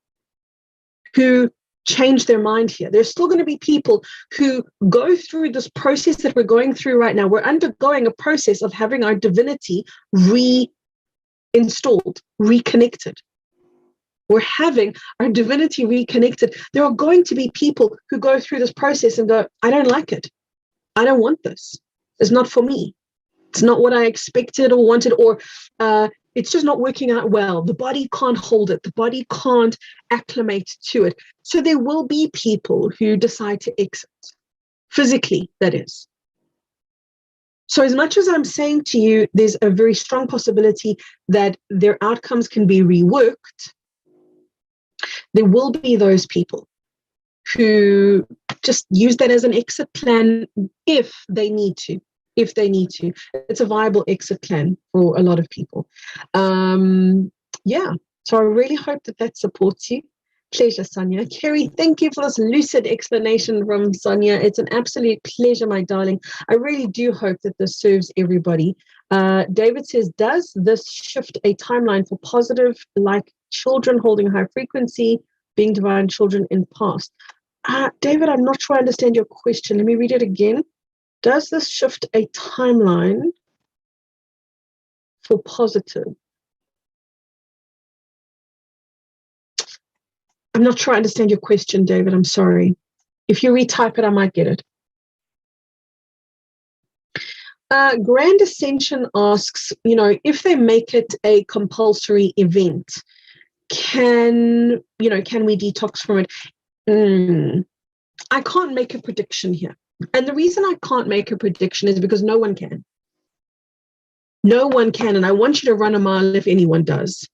who change their mind here. There's still going to be people who go through this process that we're going through right now. We're undergoing a process of having our divinity reinstalled, reconnected. We're having our divinity reconnected. There are going to be people who go through this process and go, I don't like it. I don't want this. It's not for me. It's not what I expected or wanted, or it's just not working out well. The body can't hold it. The body can't acclimate to it. So there will be people who decide to exit, physically, that is. So as much as I'm saying to you, there's a very strong possibility that their outcomes can be reworked, there will be those people who just use that as an exit plan if they need to. It's a viable exit plan for a lot of people. So I really hope that supports you. Pleasure, Sonia. Kerry, thank you for this lucid explanation from Sonia. It's an absolute pleasure, my darling. I really do hope that this serves everybody. David says, does this shift a timeline for positive, like children holding high frequency, being divine children in past? David, I'm not sure I understand your question. Let me read it again. Does this shift a timeline for positive? I'm not sure I understand your question, David. I'm sorry. If you retype it, I might get it. Grand Ascension asks, if they make it a compulsory event, can we detox from it? I can't make a prediction here. And the reason I can't make a prediction is because no one can. No one can. And I want you to run a mile if anyone does.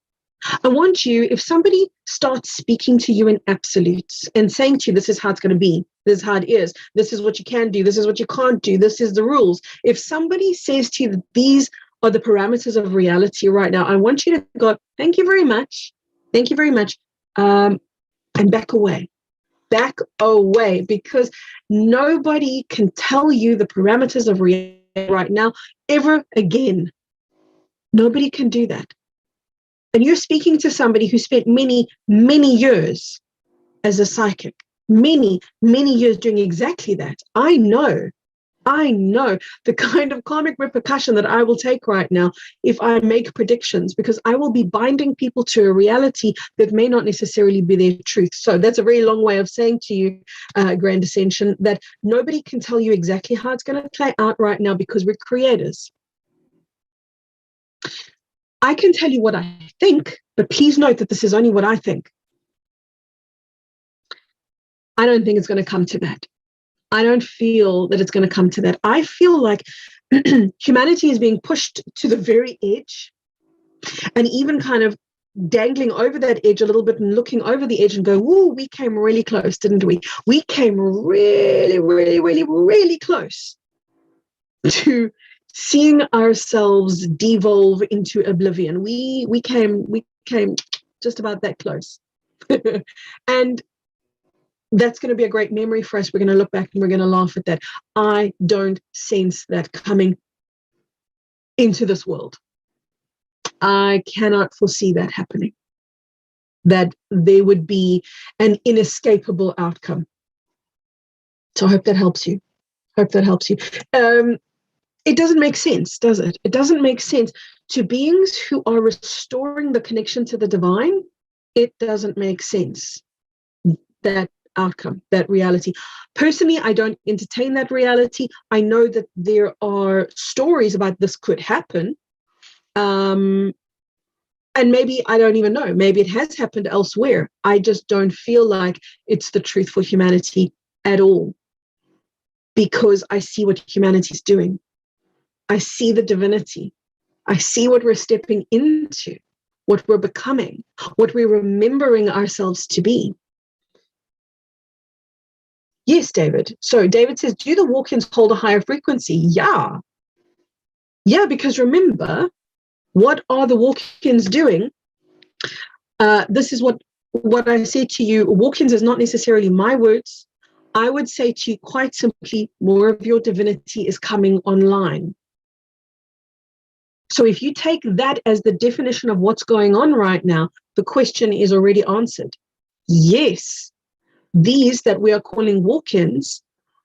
I want you, if somebody starts speaking to you in absolutes and saying to you, this is how it's going to be, this is how it is, this is what you can do, this is what you can't do, this is the rules. If somebody says to you that these are the parameters of reality right now, I want you to go, thank you very much, and back away. Back away, because nobody can tell you the parameters of reality right now ever again. Nobody can do that. And you're speaking to somebody who spent many, many years as a psychic, many, many years doing exactly that. I know the kind of karmic repercussion that I will take right now if I make predictions, because I will be binding people to a reality that may not necessarily be their truth. So that's a very long way of saying to you, Grand Ascension, that nobody can tell you exactly how it's going to play out right now, because we're creators. I can tell you what I think, but please note that this is only what I think. I don't think it's going to come to that. I don't feel that it's going to come to that. I feel like humanity is being pushed to the very edge, and even kind of dangling over that edge a little bit and looking over the edge and go, whoa, we came really close, didn't we? We came really, really, really, really close to seeing ourselves devolve into oblivion. We came just about that close. And that's going to be a great memory for us. We're going to look back and we're going to laugh at that. I don't sense that coming into this world. I cannot foresee that happening, that there would be an inescapable outcome. So I hope that helps you. It doesn't make sense, does it? It doesn't make sense to beings who are restoring the connection to the divine. It doesn't make sense, that outcome, that reality. Personally, I don't entertain that reality. I know that there are stories about this could happen. And maybe, I don't even know, maybe it has happened elsewhere. I just don't feel like it's the truth for humanity at all, because I see what humanity is doing. I see the divinity. I see what we're stepping into, what we're becoming, what we're remembering ourselves to be. Yes, David. So David says, do the walk-ins hold a higher frequency? Yeah. Yeah, because remember, what are the walk-ins doing? This is what I say to you. Walk-ins is not necessarily my words. I would say to you quite simply, more of your divinity is coming online. So if you take that as the definition of what's going on right now, the question is already answered. Yes. These that we are calling walk-ins,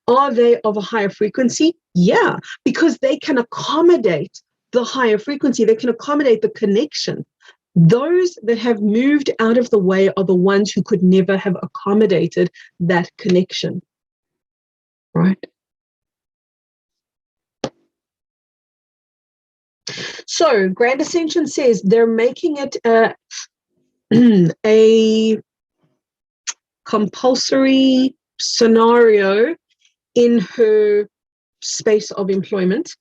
are they of a higher frequency? Yeah, because they can accommodate the higher frequency. They can accommodate the connection. Those that have moved out of the way are the ones who could never have accommodated that connection, right? So Grand Ascension says they're making it a compulsory scenario in her space of employment.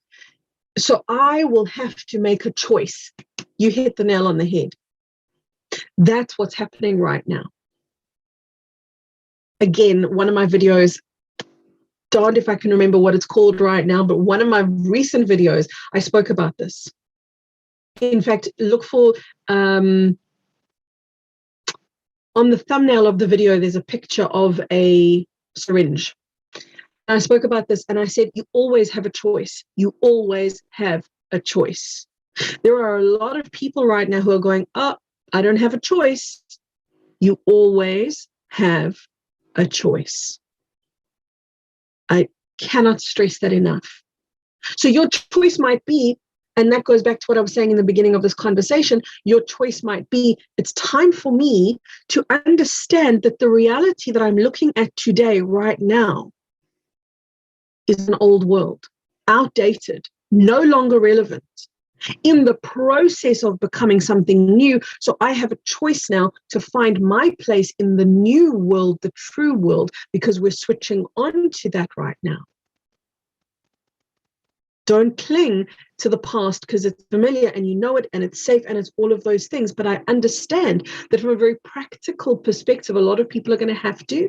So I will have to make a choice. You hit the nail on the head. That's what's happening right now. Again, one of my videos, darned if I can remember what it's called right now, but one of my recent videos, I spoke about this. In fact, look for, on the thumbnail of the video, there's a picture of a syringe. I spoke about this and I said, you always have a choice. You always have a choice. There are a lot of people right now who are going, oh, I don't have a choice. You always have a choice. I cannot stress that enough. So your choice might be, and that goes back to what I was saying in the beginning of this conversation, your choice might be, it's time for me to understand that the reality that I'm looking at today, right now, is an old world, outdated, no longer relevant, in the process of becoming something new. So I have a choice now to find my place in the new world, the true world, because we're switching on to that right now. Don't cling to the past because it's familiar and you know it and it's safe and it's all of those things. But I understand that from a very practical perspective, a lot of people are going to have to,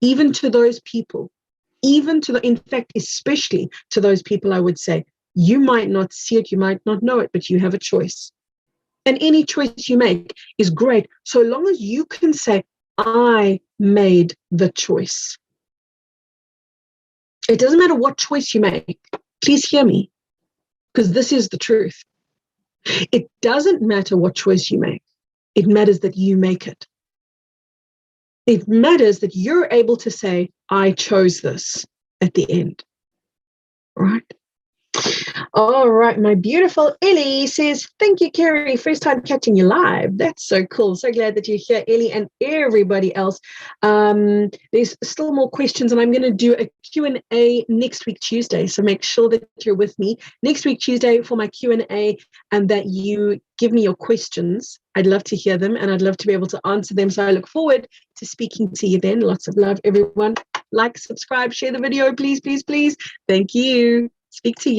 even to those people, in fact, especially to those people, I would say, you might not see it, you might not know it, but you have a choice. And any choice you make is great, so long as you can say, I made the choice. It doesn't matter what choice you make. Please hear me, because this is the truth. It doesn't matter what choice you make. It matters that you make it. It matters that you're able to say, I chose this at the end. Right? All right, my beautiful Ellie says, thank you, Kerry. First time catching you live. That's so cool. So glad that you're here, Ellie, and everybody else. There's still more questions, and I'm going to do a Q&A next week, Tuesday. So make sure that you're with me next week, Tuesday, for my Q&A, and that you give me your questions. I'd love to hear them, and I'd love to be able to answer them. So I look forward to speaking to you then. Lots of love, everyone. Like, subscribe, share the video, please, please, please. Thank you. Speak to you